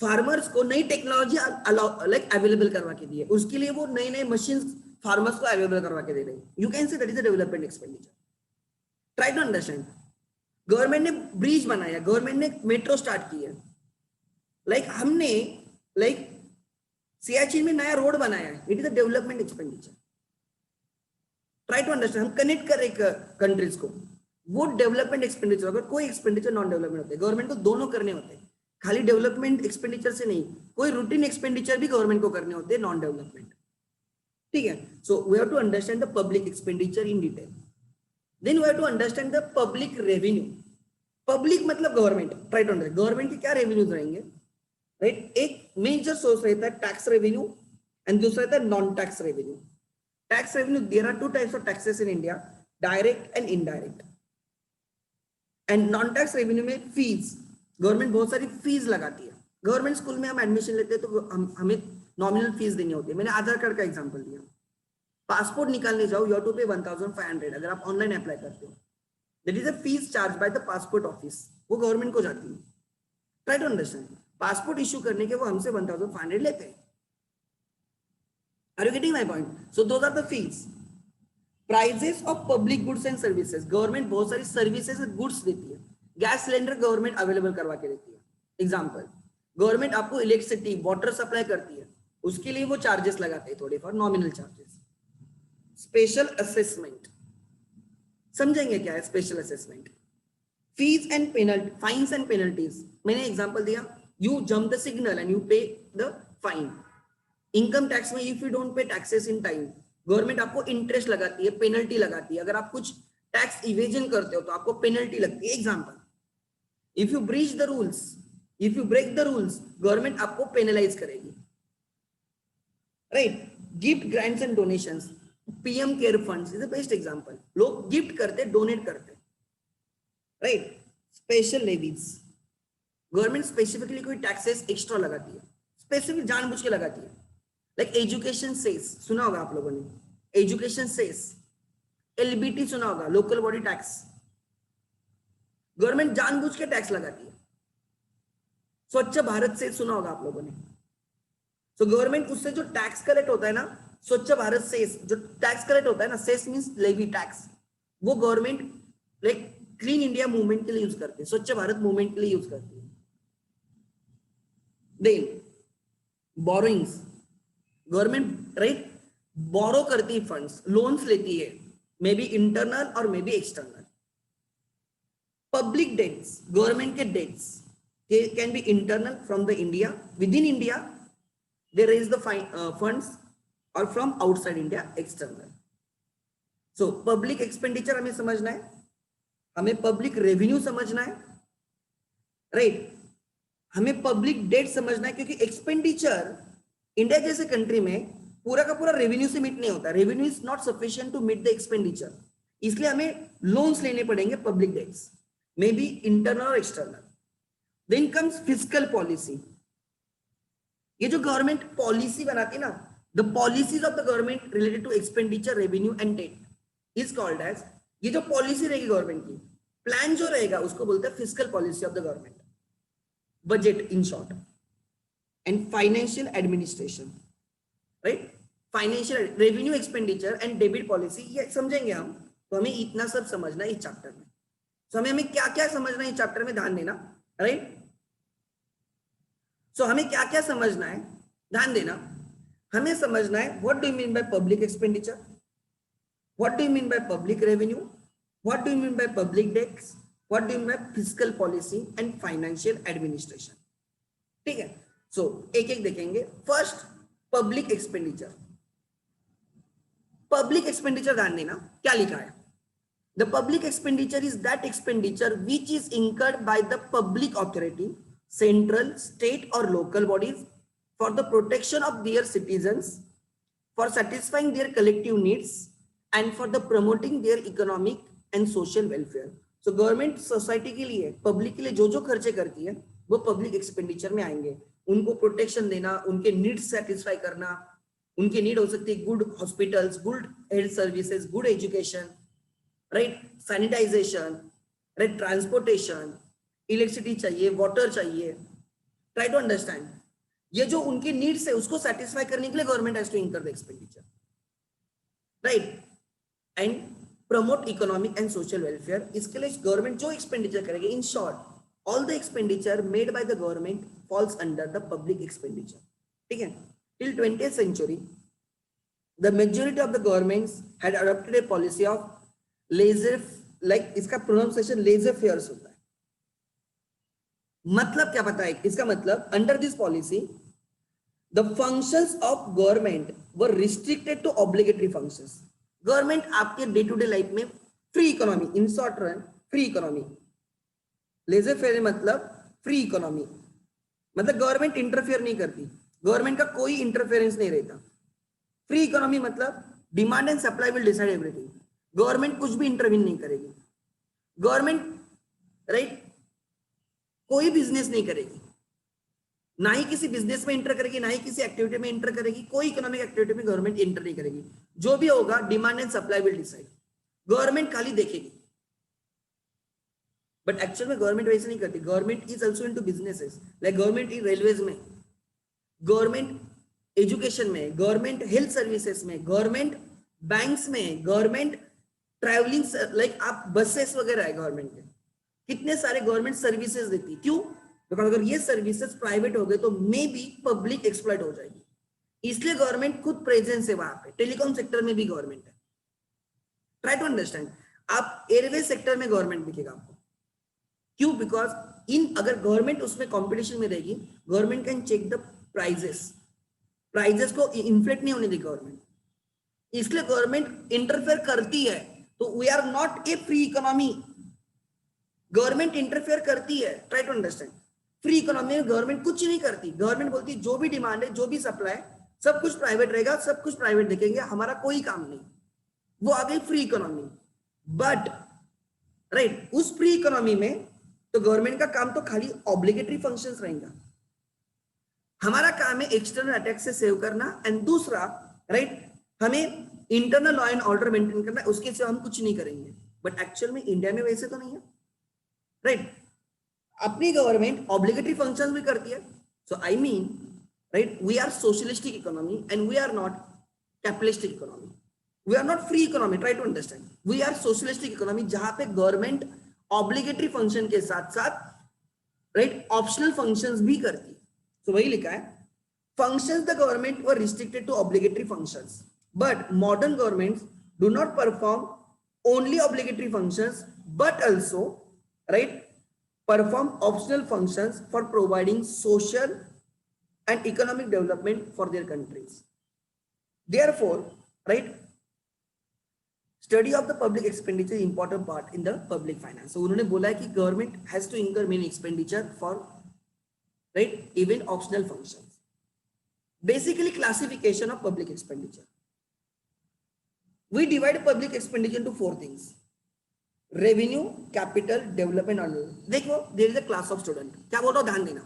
[SPEAKER 1] फार्मर्स को नई टेक्नोलॉजी लाइक अवेलेबल करवा के दी है, उसके लिए वो नए नए मशीन फार्मर्स को अवेलेबल करवा के दे रहे हैं, you can say that is a development expenditure. Try to understand, government ने ब्रिज बनाया, गवर्नमेंट ने मेट्रो स्टार्ट की है, लाइक हमने लाइक सियाचिन में नया रोड बनाया है, it is a development expenditure. Try to understand, हम कनेक्ट कर रहे कंट्रीज को, वो डेवलपमेंट एक्सपेंडिचर होगा। कोई एक्सपेंडिचर नॉन डेवलपमेंट होते हैं, गवर्नमेंट को दोनों करने होते हैं, खाली डेवलपमेंट एक्सपेंडिचर से नहीं, कोई रूटीन एक्सपेंडिचर भी गवर्नमेंट को करने होते हैं, नॉन डेवलपमेंट, ठीक है। So we have to understand the public expenditure in detail, then we have to understand the public revenue. Public मतलब government, try to understand government के क्या रेवेन्यूज रहेंगे, राइट। एक मेजर सोर्स रहता है टैक्स रेवेन्यू, एंड दूसरा रहता है non tax revenue. Tax revenue, there are two types of taxes in India, direct and indirect. And non tax revenue में फीस, गवर्नमेंट बहुत सारी फीस लगाती है। गवर्नमेंट स्कूल में हम एडमिशन लेते हैं तो हमें नॉमिनल फीस देनी होती है। मैंने आधार कार्ड का एग्जांपल दिया, पासपोर्ट निकालने जाओ, यू हैव टू पे 1500 अगर आप ऑनलाइन अप्लाई करते हो, that is a fees charge by the passport office, वो गवर्नमेंट को जाती है। Try to understand, passport issue करने के वो हमसे 1500 लेते हैं। Are you getting my point? So those are the fees. Prices of public goods and services, government बहुत सारी सर्विसेज गुड्स देती है। गैस सिलेंडर गवर्नमेंट अवेलेबल करवा के देती है, एग्जांपल। गवर्नमेंट आपको इलेक्ट्रिसिटी, वाटर सप्लाई करती है, उसके लिए वो चार्जेस लगाते हैं थोड़े, for nominal charges. Special assessment, समझेंगे क्या है special assessment? Fees and penalty, fines and penalties. मैंने एग्जांपल दिया, you jump the signal and you pay the fine. Income tax में if you don't pay taxes in time, government आपको interest लगाती है, penalty लगाती है। अगर आप कुछ टैक्स इवेजन करते हो तो आपको पेनल्टी लगती है। Example, if you breach the rules, if you break the rules, government आपको पेनलाइज करेगी, right. Gift, grants and donations, PM care funds is the best example. लोग गिफ्ट करते, डोनेट करते, right. Special levies, government specifically कोई taxes extra लगाती है, specific जानबूझ के लगाती है। लाइक एजुकेशन सेस, सुना होगा आप लोगों ने, एजुकेशन सेस। एलबीटी सुना होगा, लोकल बॉडी टैक्स। गवर्नमेंट जानबूझ के टैक्स लगाती है। स्वच्छ भारत से सुना होगा आप लोगों ने। सो गवर्नमेंट उससे जो टैक्स कलेक्ट होता है ना, स्वच्छ भारत सेस, जो टैक्स कलेक्ट होता है ना, सेस मींस लेवी टैक्स, वो government like clean India movement के लिए यूज करते हैं, स्वच्छ भारत मूवमेंट के लिए यूज करती है। देन बोरोइंग्स, गवर्नमेंट राइट बोरो करती है फंड्स, लोन्स लेती है, मे बी इंटरनल और may be external. Public debts, government के debts can be internal from the India, within India they raise the funds, और from outside India external. So public expenditure हमें समझना है, हमें public revenue समझना है, right. हमें पब्लिक डेट समझना है, क्योंकि एक्सपेंडिचर इंडिया जैसे कंट्री में पूरा का पूरा रेवेन्यू से मीट नहीं होता, revenue is not sufficient to meet the expenditure, इसलिए हमें लोन्स लेने पड़ेंगे, public debts, may be internal और external. Then comes fiscal policy, ये जो गवर्नमेंट पॉलिसी बनाती है ना, the policies of the government related to expenditure, revenue and debt is called as, ये जो पॉलिसी रहेगी गवर्नमेंट की, प्लान जो रहेगा उसको बोलते हैं fiscal policy of the government, budget in short, and financial administration, right. Financial revenue expenditure and debit policy, ये समझेंगे हम, तो हमें इतना सब समझना है इस चैप्टर में। तो हमें क्या क्या समझना है इस चैप्टर में, ध्यान देना, राइट। सो हमें क्या क्या समझना है, ध्यान देना। हमें समझना है what do you mean by public expenditure, what do you mean by public revenue, what do you mean by public debts, what do you mean by fiscal policy and financial administration, ठीक है। So एक एक देखेंगे। First, public expenditure. Public expenditure ध्यान देना क्या लिखा है, the public expenditure is that expenditure which is incurred by the public authority, central, state or local bodies for the protection of their citizens, for satisfying their collective needs and for the promoting their economic and social welfare. So government society के लिए, public के लिए जो जो खर्चे करती है वो public expenditure में आएंगे। उनको protection देना, उनके needs satisfy करना, उनके need हो सकती है good hospitals, good health services, good education, right, sanitization, right, transportation, electricity चाहिए, वाटर चाहिए, ट्राई टू अंडरस्टैंड। ये जो उनकी नीड्स है उसको सेटिस्फाई करने के लिए गवर्नमेंट हैज टू इंकर the expenditure, right, and promote economic and social welfare. इसके लिए गवर्नमेंट जो एक्सपेंडिचर करेगी, in short all the expenditure made by the government falls under the public expenditure, ठीक है। Till 20th century the majority of the governments had adopted a policy of laissez, like इसका pronunciation laissez faire होता है। मतलब क्या पता है इसका मतलब, under this policy the functions of government were restricted to obligatory functions. Government आपके डे टू डे लाइफ में free economy, in short run free economy, laissez faire मतलब फ्री इकोनॉमी, मतलब गवर्नमेंट इंटरफेयर नहीं करती, गवर्नमेंट का कोई interference नहीं रहता। फ्री इकोनॉमी मतलब demand and supply will decide everything, government कुछ भी इंटरवीन नहीं करेगी, गवर्नमेंट, राइट, कोई बिजनेस नहीं करेगी, ना ही किसी बिजनेस में इंटर करेगी, ना ही किसी एक्टिविटी में इंटर करेगी, कोई इकोनॉमिक एक्टिविटी में गवर्नमेंट इंटर नहीं करेगी। जो भी होगा demand and supply will decide, government खाली देखेगी। बट एक्चुअल में गवर्नमेंट वैसे नहीं करती, government is also into businesses, like government is railways में, गवर्नमेंट एजुकेशन में, गवर्नमेंट हेल्थ सर्विसेज में, गवर्नमेंट बैंक्स में, गवर्नमेंट ट्रैवलिंग, लाइक आप बसेस वगैरह है गवर्नमेंट के, कितने सारे गवर्नमेंट सर्विसेज देती है। क्यों? बिकॉज अगर ये सर्विसेज प्राइवेट हो गए तो मे बी पब्लिक एक्सप्लॉइट हो जाएगी, इसलिए गवर्नमेंट खुद प्रेजेंस है वहां पे। टेलीकॉम सेक्टर में भी गवर्नमेंट है, ट्राई टू अंडरस्टैंड। आप एयरवे सेक्टर में गवर्नमेंट दिखेगा आपको, क्यों? बिकॉज इन अगर गवर्नमेंट उसमें कॉम्पिटिशन में रहेगी, government can check the prices, prices को इन्फ्लेट नहीं होने दी गवर्नमेंट, इसलिए गवर्नमेंट इंटरफेयर करती है। तो we are not a free economy, government interfere करती है, try to understand. Free economy में गवर्नमेंट कुछ नहीं करती, गवर्नमेंट बोलती है जो भी डिमांड है, जो भी सप्लाई, सब कुछ प्राइवेट रहेगा, सब कुछ प्राइवेट देखेंगे, हमारा कोई काम नहीं। वो आ गई फ्री इकोनॉमी। बट राइट, उस फ्री इकोनॉमी में तो गवर्नमेंट का काम तो खाली ऑब्लिगेटरी फंक्शंस रहेगा, हमारा काम है एक्सटर्नल अटैक से सेव करना, एंड दूसरा राइट हमें internal law and order maintain करना है, उसके सिवा हम कुछ नहीं करेंगे। बट एक्चुअल में इंडिया में वैसे तो नहीं है, राइट। अपनी गवर्नमेंट ऑब्लिगेटरी फंक्शंस भी करती है। So I mean right, we are socialistic economy and we are not capitalistic economy, we are not free economy, try to understand. We are socialistic economy जहां पे गवर्नमेंट ऑब्लिगेटरी फंक्शन के साथ साथ right optional functions भी करती है। सो वही लिखा है, functions the government were restricted to obligatory functions, but modern governments do not perform only obligatory functions but also right perform optional functions for providing social and economic development for their countries. Therefore right, study of the public expenditure is important part in the public finance. So उन्होंने बोला है कि government has to incur many expenditure for right even optional functions. Basically classification of public expenditure, we divide public expenditure into four things: revenue, capital, development and देखो there is a class of student, क्या बोल रहा हूं ध्यान देना,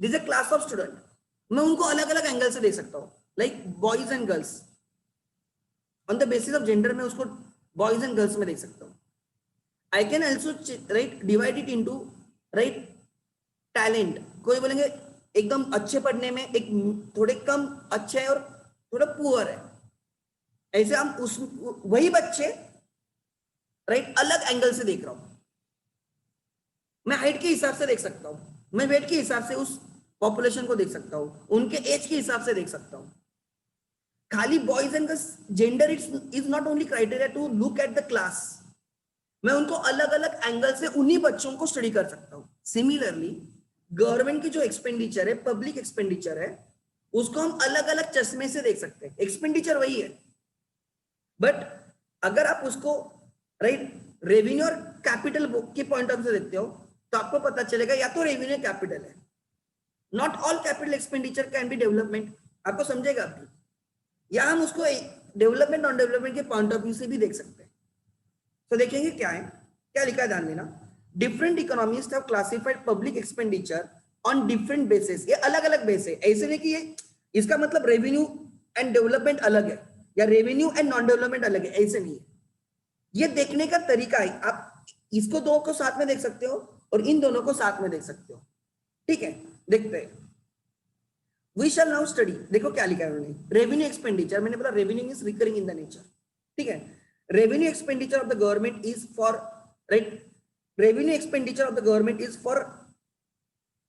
[SPEAKER 1] there is a class of student, मैं उनको अलग अलग एंगल से देख सकता हूँ, like boys and girls, on the basis of gender में उसको बॉयज एंड गर्ल्स में देख सकता हूँ. I can also right divide it into right talent. कोई बोलेंगे एकदम अच्छे पढ़ने में, एक थोड़े कम अच्छे है और थोड़ा पुअर है. ऐसे हम उस वही बच्चे राइट अलग एंगल से देख रहा हूं. मैं हाइट के हिसाब से देख सकता हूं, मैं वेट के हिसाब से उस पॉपुलेशन को देख सकता हूं, उनके एज के हिसाब से देख सकता हूं. खाली boys and girls gender is not only criteria to look at the class. मैं उनको अलग अलग एंगल से उन्हीं बच्चों को स्टडी कर सकता हूं. सिमिलरली गवर्नमेंट की जो एक्सपेंडिचर है, पब्लिक एक्सपेंडिचर है, उसको हम अलग अलग चश्मे से देख सकते हैं. एक्सपेंडिचर वही है, बट अगर आप उसको राइट रेवेन्यू और कैपिटल के पॉइंट ऑफ से देखते हो तो आपको पता चलेगा या तो रेवेन्यू कैपिटल है. Not all capital expenditure can be development. आपको समझेगा अभी, या हम उसको डेवलपमेंट नॉन डेवलपमेंट के पॉइंट ऑफ व्यू से भी देख सकते हैं. तो देखेंगे क्या है, क्या लिखा है ध्यान देना. Different economist have classified public expenditure on different basis. ये अलग अलग बेस है, ऐसे नहीं कि ये इसका मतलब रेवेन्यू एंड डेवलपमेंट अलग है या रेवेन्यू एंड नॉन डेवलपमेंट अलग है, ऐसे नहीं है. ये देखने का तरीका है. आप इसको दो को साथ में देख सकते हो और इन दोनों को साथ में देख सकते हो. ठीक है, देखते हैं. We shall now study. देखो क्या लिखा है उन्होंने. रेवेन्यू एक्सपेंडिचर, मैंने बोला revenue is recurring in the nature. ठीक है, revenue expenditure of the government is for right, revenue expenditure of the government is for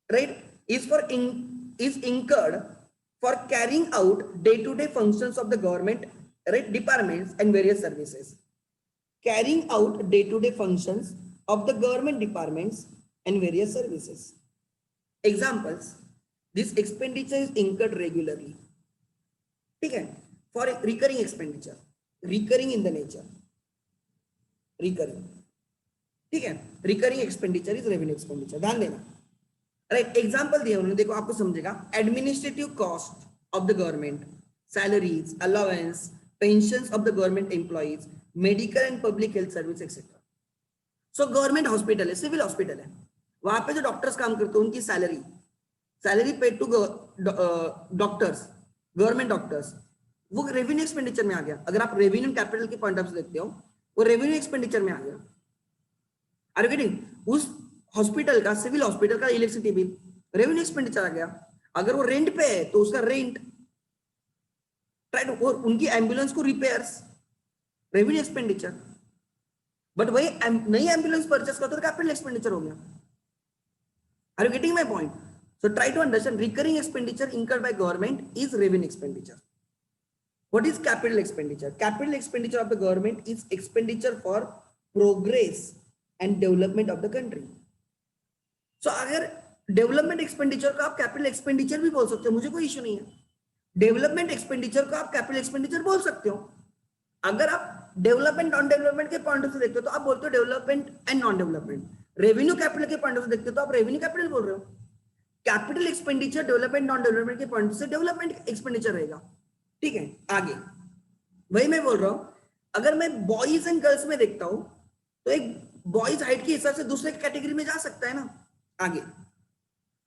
[SPEAKER 1] right is incurred for carrying out day-to-day functions of the government right departments and various services. Carrying out day-to-day functions of the government departments and various services. Examples: this expenditure is incurred regularly. ठीक है, for recurring expenditure, recurring in the nature, recurring. ठीक है, recurring expenditure is revenue expenditure. ध्यान देना. Right, example दिया उन्होंने, देखो आपको समझेगा. Administrative cost of the government, salaries, allowance, pensions of the government employees, medical and public health service etcetera. So government hospital है, सिविल हॉस्पिटल है, वहां पे जो डॉक्टर्स काम करते हैं उनकी salary paid to doctors, government doctors, वो रेवेन्यू एक्सपेंडिचर में आ गया. अगर आप रेवेन्यू कैपिटल के पॉइंट ऑफ से देखते हो, वो रेवेन्यू एक्सपेंडिचर में आ गया. Are you getting? उस हॉस्पिटल का, सिविल हॉस्पिटल का इलेक्ट्रिसिटी बिल रेवेन्यू एक्सपेंडिचर आ गया. अगर वो रेंट पे है तो उसका रेंट, राइट, और उनकी एम्बुलेंस को रिपेयर्स, रेवेन्यू एक्सपेंडिचर. बट वही नई एम्बुलेंस परचेस करते तो कैपिटल एक्सपेंडिचर हो गया. Are you getting my point? So try to understand. Recurring expenditure incurred by government is revenue expenditure. What is capital expenditure? Capital expenditure of the government is expenditure for progress and development of the country. So अगर development expenditure को आप capital expenditure भी बोल सकते हो, मुझे कोई issue नहीं है. डेवलपमेंट एक्सपेंडिचर को आप कैपिटल एक्सपेंडिचर बोल सकते हो. अगर आप डेवलपमेंट नॉन डेवलपमेंट के पॉइंट ऑफ से देखते हो तो आप बोलते हो development and non development. Revenue capital के पॉइंट ऑफ से देखते हो तो आप रेवेन्यू कैपिटल बोल रहे हो. Capital expenditure development non development के पॉइंट से डेवलपमेंट एक्सपेंडिचर रहेगा. ठीक है, आगे वही मैं बोल रहा हूं. अगर मैं बॉयज एंड गर्ल्स में देखता हूं तो एक बॉयज हाइट के हिसाब से दूसरे कैटेगरी में जा सकता है ना. आगे,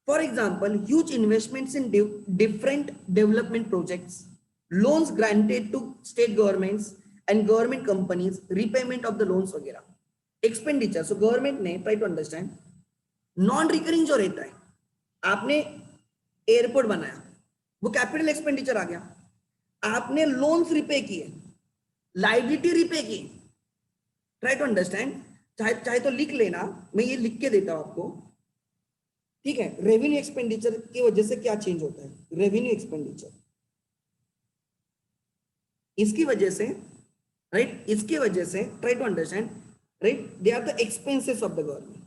[SPEAKER 1] for example, huge investments in different development projects, loans granted to state governments and government companies, repayment of the loans वगैरह. एक्सपेंडिचर, सो गवर्नमेंट ने, try to understand, non recurring जो रहता है, आपने एयरपोर्ट बनाया, वो कैपिटल एक्सपेंडिचर आ गया. आपने लोन्स रिपे किए, लाइबिलिटी रिपे की. Try to understand. चाहे तो लिख लेना, मैं ये लिख के देता हूं आपको. ठीक है, रेवेन्यू एक्सपेंडिचर की वजह से क्या चेंज होता है. रेवेन्यू एक्सपेंडिचर इसकी वजह से, राइट, इसकी वजह से try to understand, right, they are the expenses of the government.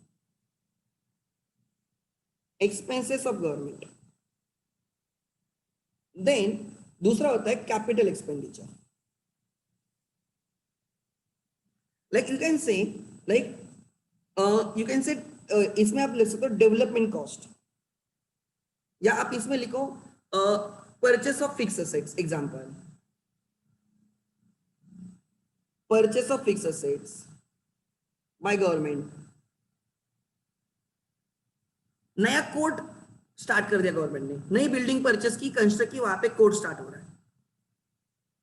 [SPEAKER 1] Expenses of government. Then दूसरा होता है capital expenditure. Like you can say, like you can say, इसमें आप लिख सकते हो डेवलपमेंट कॉस्ट, या आप इसमें लिखो purchase of fix assets. Example, purchase of fix assets by government. नया कोर्ट स्टार्ट कर दिया गवर्नमेंट ने, नई बिल्डिंग परचेस की, कंस्ट्रक्ट की, वहां पे कोड स्टार्ट हो रहा है,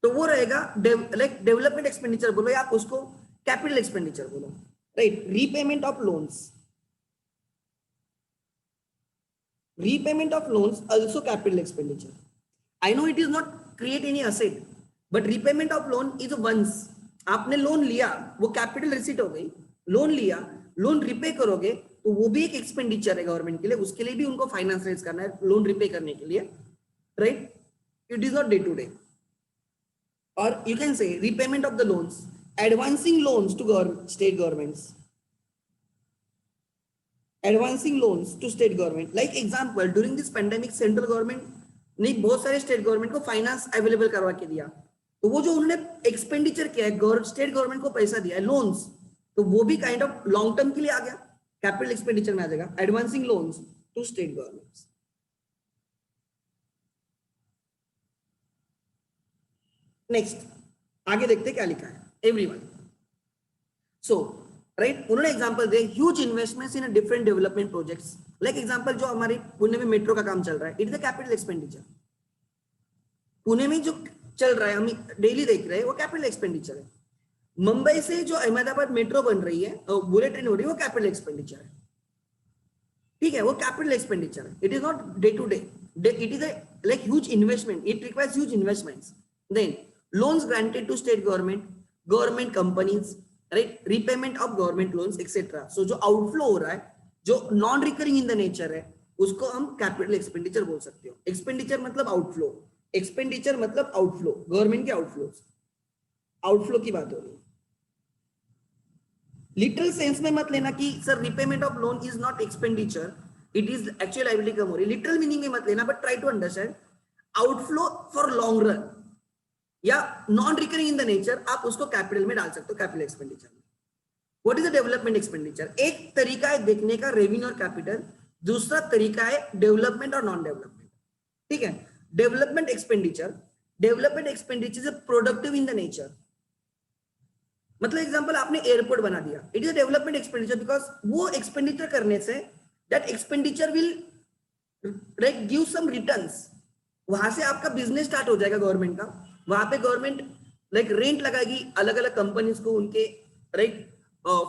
[SPEAKER 1] तो वो रहेगा लाइक डेवलपमेंट एक्सपेंडिचर बोलो या आप उसको कैपिटल एक्सपेंडिचर बोलो, right. Repayment of loans, repayment of loans also capital expenditure. I know it is not create any asset, but repayment of loan is once आपने लोन लिया, वो कैपिटल रिसीट हो गई, लोन लिया, लोन रिपे करोगे तो वो भी एक एक्सपेंडिचर है गवर्नमेंट के लिए, उसके लिए भी उनको फाइनेंस रेज करना है लोन रिपे करने के लिए, right. It is not day to day. और you can say repayment of the loans, advancing loans to state governments, advancing loans to state government. Like example, during this pandemic central government ने बहुत सारे state government को finance available करवा के दिया, तो वो जो उन्होंने एक्सपेंडिचर किया है, स्टेट गवर्नमेंट को पैसा दिया है लोन्स, तो वो भी काइंड ऑफ लॉन्ग टर्म के लिए आ गया, कैपिटल एक्सपेंडिचर में आ जाएगा. Advancing loans to state governments. Next आगे देखते क्या लिखा है. एवरीवन, सो राइट, उन्होंने एग्जांपल दिए huge investments in different development projects. Like example जो हमारे पुणे में मेट्रो का काम चल रहा है, it is a capital expenditure. Pune में जो चल रहा है हम डेली देख रहे हैं वो कैपिटल एक्सपेंडिचर है. मुंबई से जो अहमदाबाद मेट्रो बन रही है, बुलेट ट्रेन हो रही है, वो कैपिटल एक्सपेंडिचर है, ठीक है, वो कैपिटल एक्सपेंडिचर है. It is not day to day, it is like huge investment, it requires huge investments. Then loans granted to state government, government companies, right, repayment of government loans etcetera. So जो outflow हो रहा है, जो non recurring in the nature है, उसको हम capital expenditure बोल सकते हो. एक्सपेंडिचर मतलब आउटफ्लो, एक्सपेंडिचर मतलब आउटफ्लो, गवर्नमेंट के आउटफ्लो, आउटफ्लो की बात हो रही है. लिटरल सेंस में मत लेना कि sir repayment of loan is not expenditure, it is actual liability कम हो रही है. लिटरल मीनिंग में मत लेना, but try to understand outflow for long run या non recurring in the nature, आप उसको कैपिटल में डाल सकते हो, कैपिटल एक्सपेंडिचर में. What is the development expenditure? एक तरीका है देखने का रेवेन्यू और कैपिटल, दूसरा तरीका है डेवलपमेंट और नॉन डेवलपमेंट, ठीक है. Development expenditure is productive in the nature. मतलब एग्जांपल आपने एयरपोर्ट बना दिया, it is a development expenditure, because वो एक्सपेंडिचर करने से that expenditure will give some returns. वहां से आपका बिजनेस स्टार्ट हो जाएगा गवर्नमेंट का, वहां पे गवर्नमेंट लाइक रेंट लगाएगी अलग अलग कंपनीज को, उनके राइट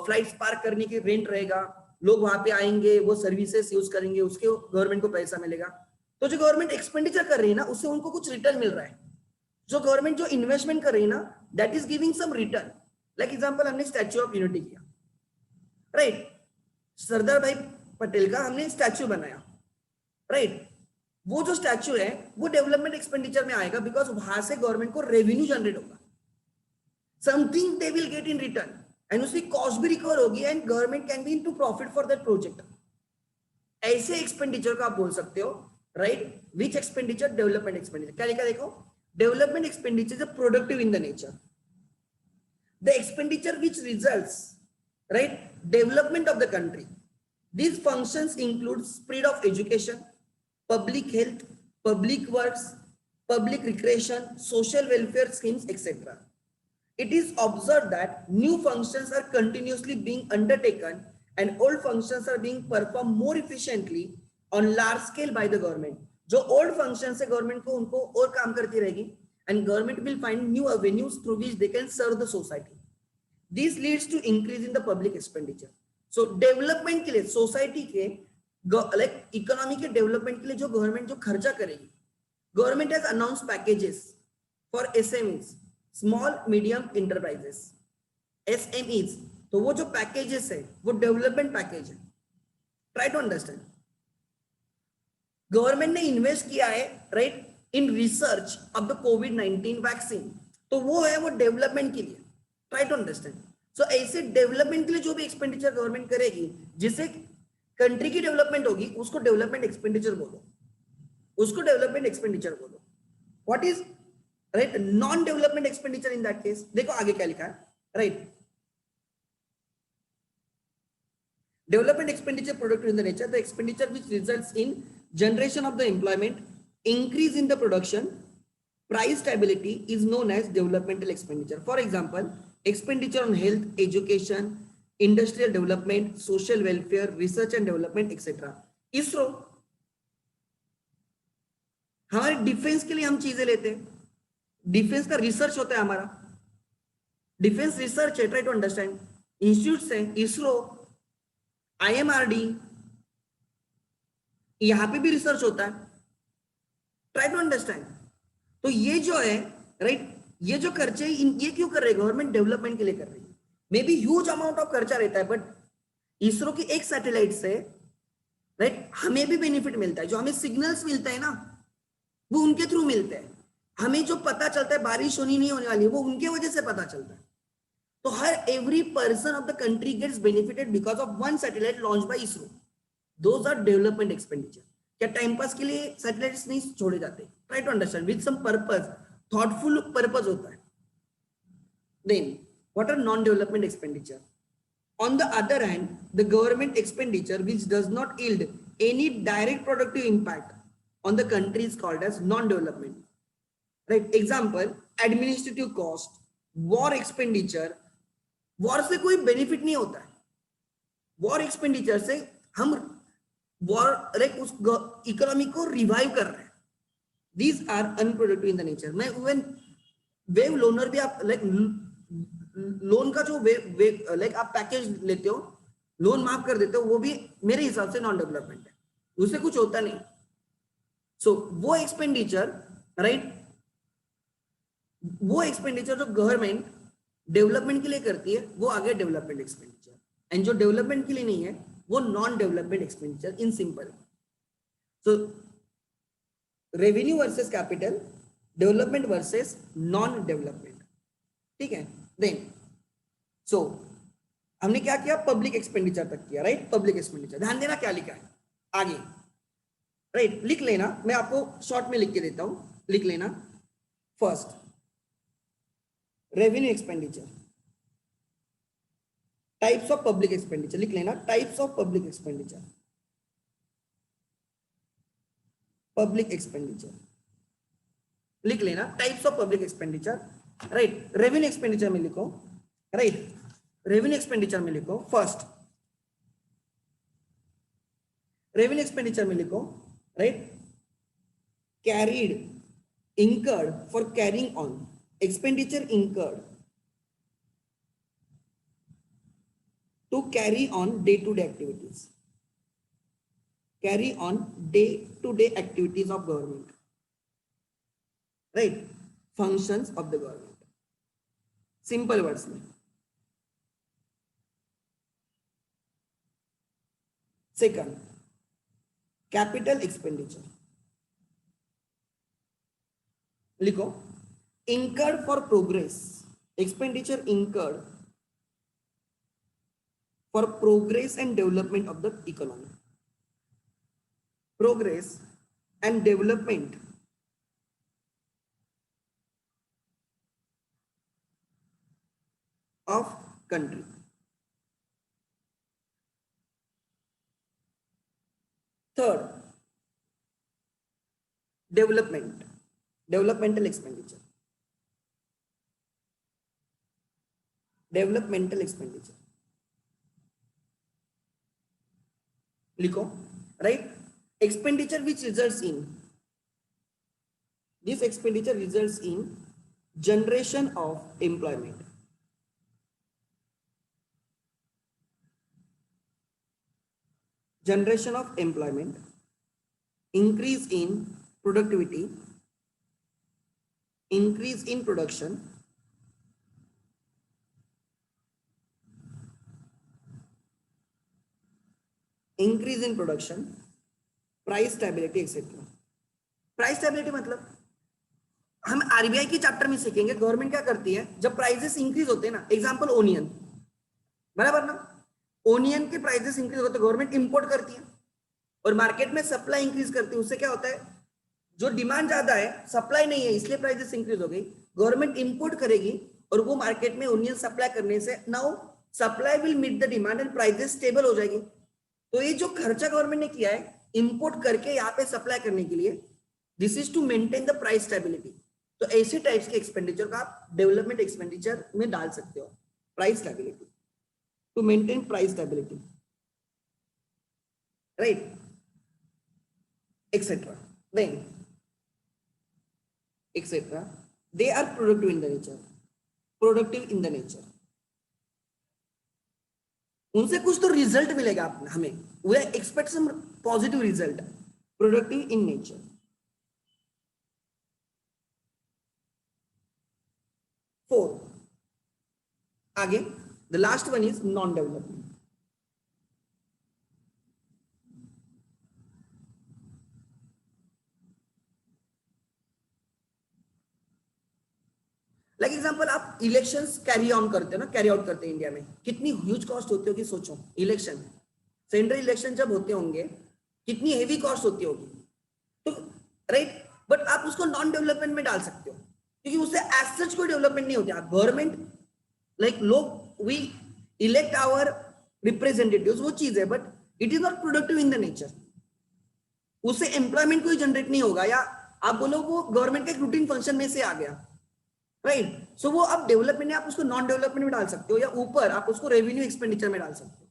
[SPEAKER 1] फ्लाइट्स पार्क करने की रेंट रहेगा, लोग वहां पे आएंगे, वो सर्विसेज यूज करेंगे, उसके गवर्नमेंट को पैसा मिलेगा. तो जो गवर्नमेंट एक्सपेंडिचर कर रही है ना, उससे उनको कुछ रिटर्न मिल रहा है. जो गवर्नमेंट जो इन्वेस्टमेंट कर रही है ना, that is giving some return. Like example हमने स्टैच्यू ऑफ यूनिटी किया, राइट, सरदार भाई पटेल का हमने स्टैच्यू बनाया, राइट. वो जो स्टैच्यू है वो डेवलपमेंट एक्सपेंडिचर में आएगा, बिकॉज वहां से गवर्नमेंट को रेवेन्यू जनरेट होगा, something they will get in return, and उसकी कॉस्ट भी रिकवर होगी, and government can be into profit for that project. ऐसे एक्सपेंडिचर को आप बोल सकते हो, राइट. विच एक्सपेंडिचर? Development expenditure. क्या लिखा देखो, development expenditure is productive in the nature. The expenditure which results, right, development of the country. These functions include spread of education, public health, public works, public recreation, social welfare schemes, etc. It is observed that new functions are continuously being undertaken and old functions are being performed more efficiently on large scale by the government. जो old functions है government को उनको और काम करती रहेगी, and government will find new avenues through which they can serve the society. This leads to increase in the public expenditure. So development के लिए, सोसाइटी के लाइक इकोनॉमी के डेवलपमेंट के लिए जो गवर्नमेंट जो खर्चा करेगी, government has announce packages for SMEs, small medium enterprises, SMEs. तो वो जो पैकेजेस है वो डेवलपमेंट पैकेज है. Try to understand. गवर्नमेंट ने इन्वेस्ट किया है, right, in research of the कोविड-19 वैक्सीन, तो वो है वो डेवलपमेंट के लिए. Try to understand. सो ऐसे डेवलपमेंट के लिए जो भी एक्सपेंडिचर गवर्नमेंट करेगी, जिससे कंट्री की डेवलपमेंट होगी, उसको डेवलपमेंट एक्सपेंडिचर बोलो, उसको डेवलपमेंट एक्सपेंडिचर बोलो. What is right non development expenditure in that case? देखो आगे क्या लिखा है, right. Development expenditure productive in the nature, the expenditure which results in generation of the employment, increase in the production, price stability is known as developmental expenditure. For example, expenditure on health, education, industrial development, social welfare, research and development, etc. ISRO, हमारे defence के लिए हम चीजें लेते हैं, defence का research होता है हमारा, डिफेंस रिसर्च है, ट्राई टू अंडरस्टैंड, इंस्टीट्यूट है, इसरो, आईएमआरडी, यहां पे भी रिसर्च होता है, ट्राई टू अंडरस्टैंड। तो ये जो है, राइट, ये जो खर्चे ये क्यों कर रहे हैं, गवर्नमेंट डेवलपमेंट के लिए कर रही है। May be huge amount of खर्चा रहता है, बट इसरो की एक सैटेलाइट से, राइट, हमें भी बेनिफिट मिलता है, जो हमें सिग्नल्स मिलते हैं ना, वो उनके थ्रू मिलते हैं। हमें जो पता चलता है बारिश होनी नहीं होने वाली है, वो उनके वजह से पता चलता है। तो हर every person of the country gets benefited because of one satellite launch by ISRO. Those are development expenditure. क्या टाइम पास के लिए सैटेलाइट्स नहीं छोड़े जाते, try to understand, with some purpose, thoughtful purpose होता है। Then what are non development expenditure? On the other hand, the government expenditure which does not yield any direct productive impact on the country is called as non-development. Right? Example, administrative cost, war expenditure. War से कोई benefit नहीं होता है. War expenditure से हम war like उस economy को revive कर रहे हैं. These are unproductive in the nature. मैं even wave loaner भी आप like लोन का जो लाइक आप पैकेज लेते हो, लोन माफ कर देते हो, वो भी मेरे हिसाब से नॉन डेवलपमेंट है, उससे कुछ होता नहीं। सो वो एक्सपेंडिचर, राइट, वो एक्सपेंडिचर जो गवर्नमेंट डेवलपमेंट के लिए करती है, वो आगे डेवलपमेंट एक्सपेंडिचर, एंड जो डेवलपमेंट के लिए नहीं है, वो non development expenditure in simple. So revenue versus capital, development versus non development, ठीक है। देन सो हमने क्या किया, पब्लिक एक्सपेंडिचर तक किया, राइट, पब्लिक एक्सपेंडिचर। ध्यान देना क्या लिखा है आगे, राइट, लिख लेना, मैं आपको शॉर्ट में लिख के देता हूं, लिख लेना। First, revenue expenditure, types of public expenditure, लिख लेना, types of public expenditure, public expenditure लिख लेना, types of public expenditure, right. Revenue expenditure में लिखो, राइट, रेवेन्यू एक्सपेंडिचर में लिखो, फर्स्ट रेवेन्यू एक्सपेंडिचर में लिखो, right, carried, incurred for carrying on, expenditure incurred to carry on day to day activities, carry on day to day activities of government, right, functions of the government, simple words में। Second, capital expenditure, लिखो, incurred for progress, expenditure incurred for progress and development of the economy, progress and development of country. Third, developmental expenditure, लिखो, right, expenditure which results in, this expenditure results in generation of employment, generation of employment, increase in productivity, increase in production, increase in production, price stability etcetera. Price stability मतलब हम RBI की chapter में सीखेंगे, government क्या करती है जब prices increase होते हैं ना, एग्जांपल ओनियन, बराबर ना, ओनियन के प्राइसेस इंक्रीज होते हैं, गवर्नमेंट इंपोर्ट करती है और मार्केट में सप्लाई इंक्रीज करती है, उससे क्या होता है, जो डिमांड ज्यादा है, सप्लाई नहीं है, इसलिए प्राइसेस इंक्रीज हो गई, गवर्नमेंट इंपोर्ट करेगी और वो मार्केट में ओनियन सप्लाई करने से now supply will meet the demand and prices stable हो जाएगी। तो ये जो खर्चा गवर्नमेंट ने किया है इंपोर्ट करके यहाँ पे सप्लाई करने के लिए, this is to maintain the price stability. तो ऐसे टाइप्स के एक्सपेंडिचर का आप डेवलपमेंट एक्सपेंडिचर में डाल सकते हो, price stability, to maintain price stability, right, etcetera. Then etc. They are productive in the nature. Productive in the nature. उनसे कुछ तो रिजल्ट मिलेगा हमें. We expect some positive result. Productive in nature. Four. आगे the last one is non-development. Like example आप elections carry on करते हो ना, कैरी आउट करते हैं इंडिया में, कितनी ह्यूज कॉस्ट होती होगी सोचो. इलेक्शन, सेंट्रल इलेक्शन जब होते होंगे कितनी हेवी कॉस्ट होती होगी. तो राइट, बट आप उसको नॉन डेवलपमेंट में डाल सकते हो क्योंकि उससे एज सच कोई डेवलपमेंट नहीं होती. गवर्नमेंट लाइक लोग वी इलेक्ट आवर रिप्रेजेंटेटिव्स, वो चीज है, but it is not productive in the nature. उससे एम्प्लॉयमेंट कोई जनरेट नहीं होगा, या आप बोलो वो गवर्नमेंट का एक रूटीन फंक्शन में से आ गया. राइट, सो वो आप डेवलपमेंट आप उसको नॉन डेवलपमेंट में डाल सकते हो, या ऊपर आप उसको रेवेन्यू एक्सपेंडिचर में डाल सकते हो.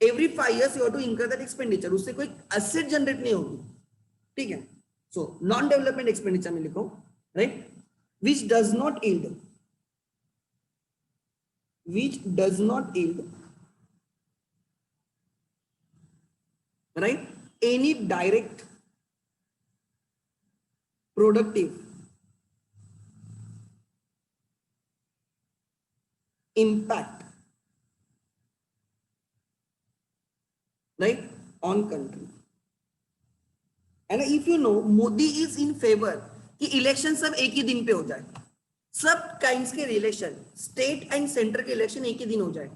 [SPEAKER 1] Every 5 years you have to incur that expenditure. उससे कोई एसेट जनरेट नहीं होगी. ठीक है, सो नॉन डेवलपमेंट एक्सपेंडिचर में लिखो, right, which does not yield, which does not yield, right, any direct productive impact, right, on country. And if you know, Modi is in favor कि election सब एक ही दिन पे हो जाए, सब काइंड्स के रिलेशन, स्टेट एंड सेंटर के इलेक्शन एक ही दिन हो जाए.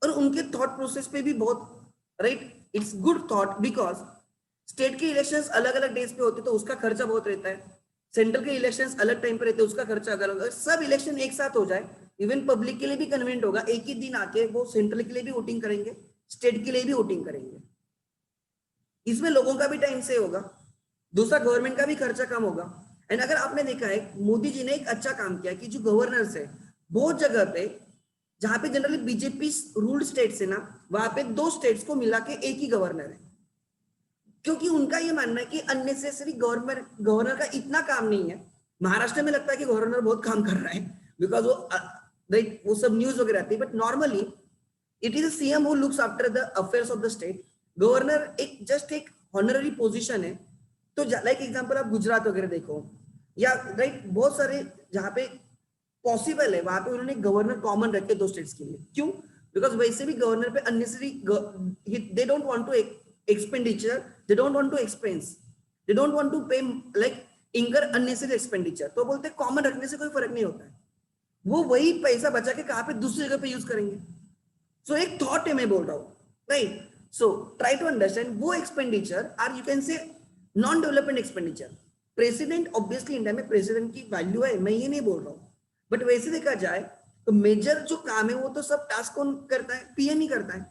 [SPEAKER 1] और उनके थॉट प्रोसेस पे भी बहुत, right, it's good thought, because state के इलेक्शंस अलग अलग डेज पे होते तो उसका खर्चा बहुत रहता है, सेंट्रल के इलेक्शंस अलग टाइम पे रहते हैं उसका खर्चा अलग अलग. सब इलेक्शन एक साथ हो जाए, इवन पब्लिक के लिए भी कन्वीनियंट होगा. एक ही दिन आके वो सेंट्रल के लिए भी वोटिंग करेंगे, स्टेट के लिए भी वोटिंग करेंगे. इसमें लोगों का भी टाइम से होगा, दूसरा गवर्नमेंट का भी खर्चा कम होगा. एंड अगर आपने देखा है, मोदी जी ने एक अच्छा काम किया कि जो गवर्नर्स है बहुत जगह पे जहां पे जनरली बीजेपी रूल्ड स्टेट्स है ना, वहां पे 2 स्टेट्स को मिला के एक ही गवर्नर है. क्योंकि उनका ये मानना है कि अननेसेसरी गवर्नर का इतना काम नहीं है. महाराष्ट्र में लगता है कि गवर्नर बहुत काम कर रहा है बिकॉज वो सब न्यूज वगैरह आती है, but normally it is CM who looks after the affairs of the state. Governor एक जस्ट एक ऑनररी पोजिशन है. तो लाइक एग्जांपल आप गुजरात वगैरह देखो, या राइट बहुत सारे जहां पे पॉसिबल है वहां पे उन्होंने गवर्नर कॉमन रखे 2 स्टेट्स के लिए. क्यों? बिकॉज वैसे भी गवर्नर पे unnecessary, they don't want to expenditure, they don't want to expense, they don't want to pay like incur unnecessary expenditure. तो बोलते कॉमन रखने से कोई फर्क नहीं होता है, वो वही पैसा बचा के कहां पे दूसरी जगह पे यूज करेंगे. सो एक थॉट है, मैं बोल रहा हूँ, right. So try to understand वो expenditure are you can say non development expenditure. President obviously India में प्रेसिडेंट की वैल्यू है, मैं ये नहीं बोल रहा हूँ, बट वैसे देखा जाए तो मेजर जो काम है वो तो सब टास्क कौन करता है? पीएम ही करता है,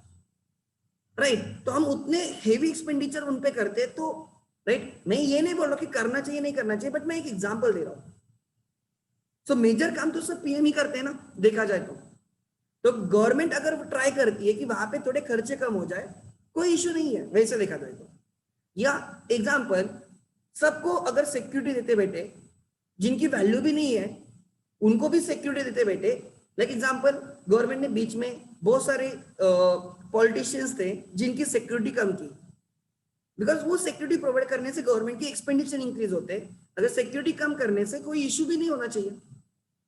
[SPEAKER 1] राइट. तो हम उतने हेवी एक्सपेंडिचर उन पे करते हैं. तो राइट, मैं ये नहीं बोल रहा कि करना चाहिए नहीं करना चाहिए, बट मैं एक एग्जांपल दे रहा हूँ. सो मेजर काम तो सब पीएम ही करते हैं ना, देखा जाए तो गवर्नमेंट अगर ट्राई करती है कि वहां पे थोड़े खर्चे कम हो जाए, कोई इश्यू नहीं है वैसे देखा जाए तो. या एग्जांपल, सबको अगर सिक्योरिटी देते बैठे, जिनकी वैल्यू भी नहीं है उनको भी सिक्योरिटी देते बैठे. लाइक एग्जांपल, गवर्नमेंट ने बीच में बहुत सारे पॉलिटिशियंस थे जिनकी सिक्योरिटी कम की, बिकॉज वो सिक्योरिटी प्रोवाइड करने से गवर्नमेंट की एक्सपेंडिचर इंक्रीज होते हैं. अगर सिक्योरिटी कम करने से कोई इश्यू भी नहीं होना चाहिए.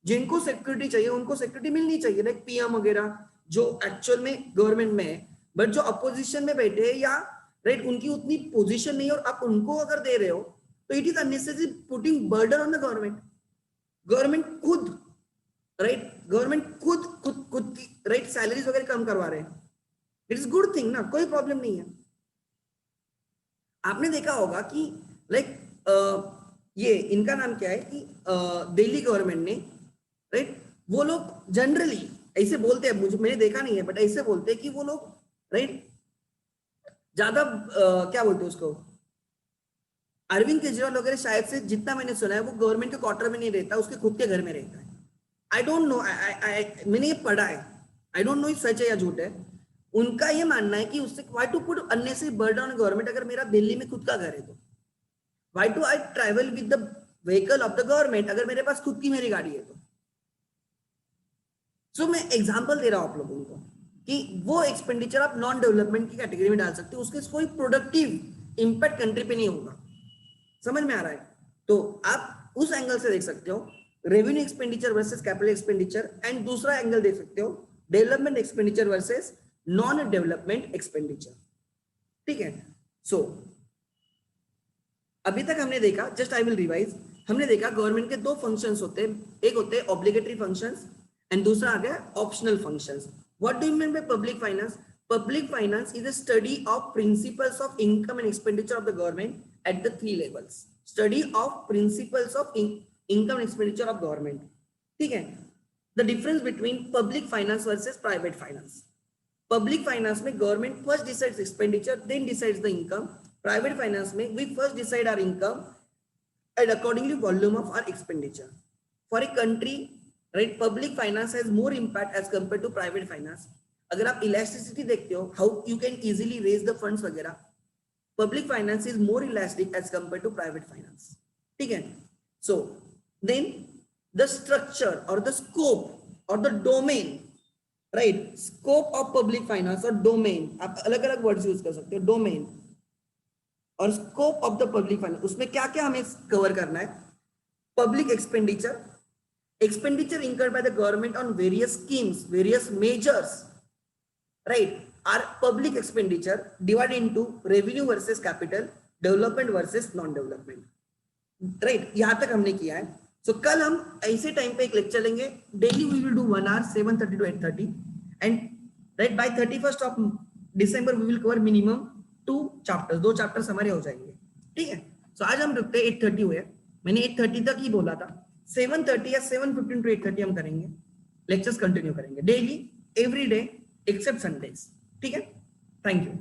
[SPEAKER 1] जिनको सिक्योरिटी चाहिए उनको सिक्योरिटी मिलनी चाहिए, लाइक पीएम वगैरह जो एक्चुअल में गवर्नमेंट में है, बट जो अपोजिशन में बैठे हैं या राइट उनकी उतनी पोजीशन नहीं है और आप उनको अगर दे रहे हो तो it is unnecessary putting burden on the government. Government खुद खुद राइट सैलरीज वगैरह कम करवा रहे हैं. इट इज गुड थिंग ना, कोई प्रॉब्लम नहीं है. आपने देखा होगा कि लाइक ये इनका नाम क्या है कि दिल्ली गवर्नमेंट ने, राइट, वो लोग जनरली ऐसे बोलते हैं, मुझे मैंने देखा नहीं है बट ऐसे बोलते हैं कि वो लोग राइट ज्यादा क्या बोलते हैं उसको, अरविंद केजरीवाल वगैरह शायद से जितना मैंने सुना है वो गवर्नमेंट के क्वार्टर में नहीं रहता, उसके खुद के घर में रहता है. आई डोंट नो, मैंने ये पढ़ा है, आई डोंट नो सच है या झूठ है. उनका ये मानना है कि उससे why to put unnecessary burden on government. अगर मेरा दिल्ली में खुद का घर है तो why to I travel with the vehicle of the government, अगर मेरे पास खुद की मेरी गाड़ी है तो। सो मैं एग्जांपल दे रहा हूं आप लोगों को कि वो एक्सपेंडिचर आप नॉन डेवलपमेंट की कैटेगरी में डाल सकते हो, उसके कोई प्रोडक्टिव इंपैक्ट कंट्री पे नहीं होगा। समझ में आ रहा है? तो आप उस एंगल से देख सकते हो revenue expenditure versus capital expenditure, and दूसरा एंगल देख सकते हो development expenditure versus non development expenditure. ठीक है। सो अभी तक हमने देखा, जस्ट आई विल रिवाइज, हमने देखा गवर्नमेंट के दो फंक्शंस होते हैं, एक होते हैं ऑब्लिगेटरी फंक्शंस एंड दूसरा आ गया optional functions. What do you mean by public finance? Public finance is a study of principles of income and expenditure of the government at the three levels. Study of principles of income and expenditure of government. ठीक है। The difference between public finance versus private finance. Public finance में government first decides expenditure, then decides the income. Private finance में we first decide our income and accordingly volume of our expenditure. For a country, right, public finance has more impact as compared to private finance. अगर आप elasticity देखते हो, how you can easily raise the funds वगैरह, public finance is more elastic as compare to private finance. ठीक है। So then the structure और the scope और the domain, right, scope of public finance और domain, आप अलग अलग words use कर सकते हो, डोमेन और scope of the public finance, उसमें क्या क्या हमें कवर करना है? Public expenditure, expenditure incurred by the government on various schemes, various measures, right, are public expenditure divided into revenue versus capital, development versus non-development, right? यहाँ तक हमने किया है। So कल हम ऐसे टाइम पे एक लेक्चर लेंगे, daily we will do 1 hour 7:30 to 8:30, and right by 31st of December we will cover minimum 2 chapters, 2 chapters हमारे हो जाएंगे। ठीक है। So आज हम रुकते 8:30 हुए, मैंने 8:30 तक ही बोला था, 7:30 या 7:15 to 8:30 हम करेंगे, लेक्चर्स कंटिन्यू करेंगे daily every day except Sundays. ठीक है। Thank you.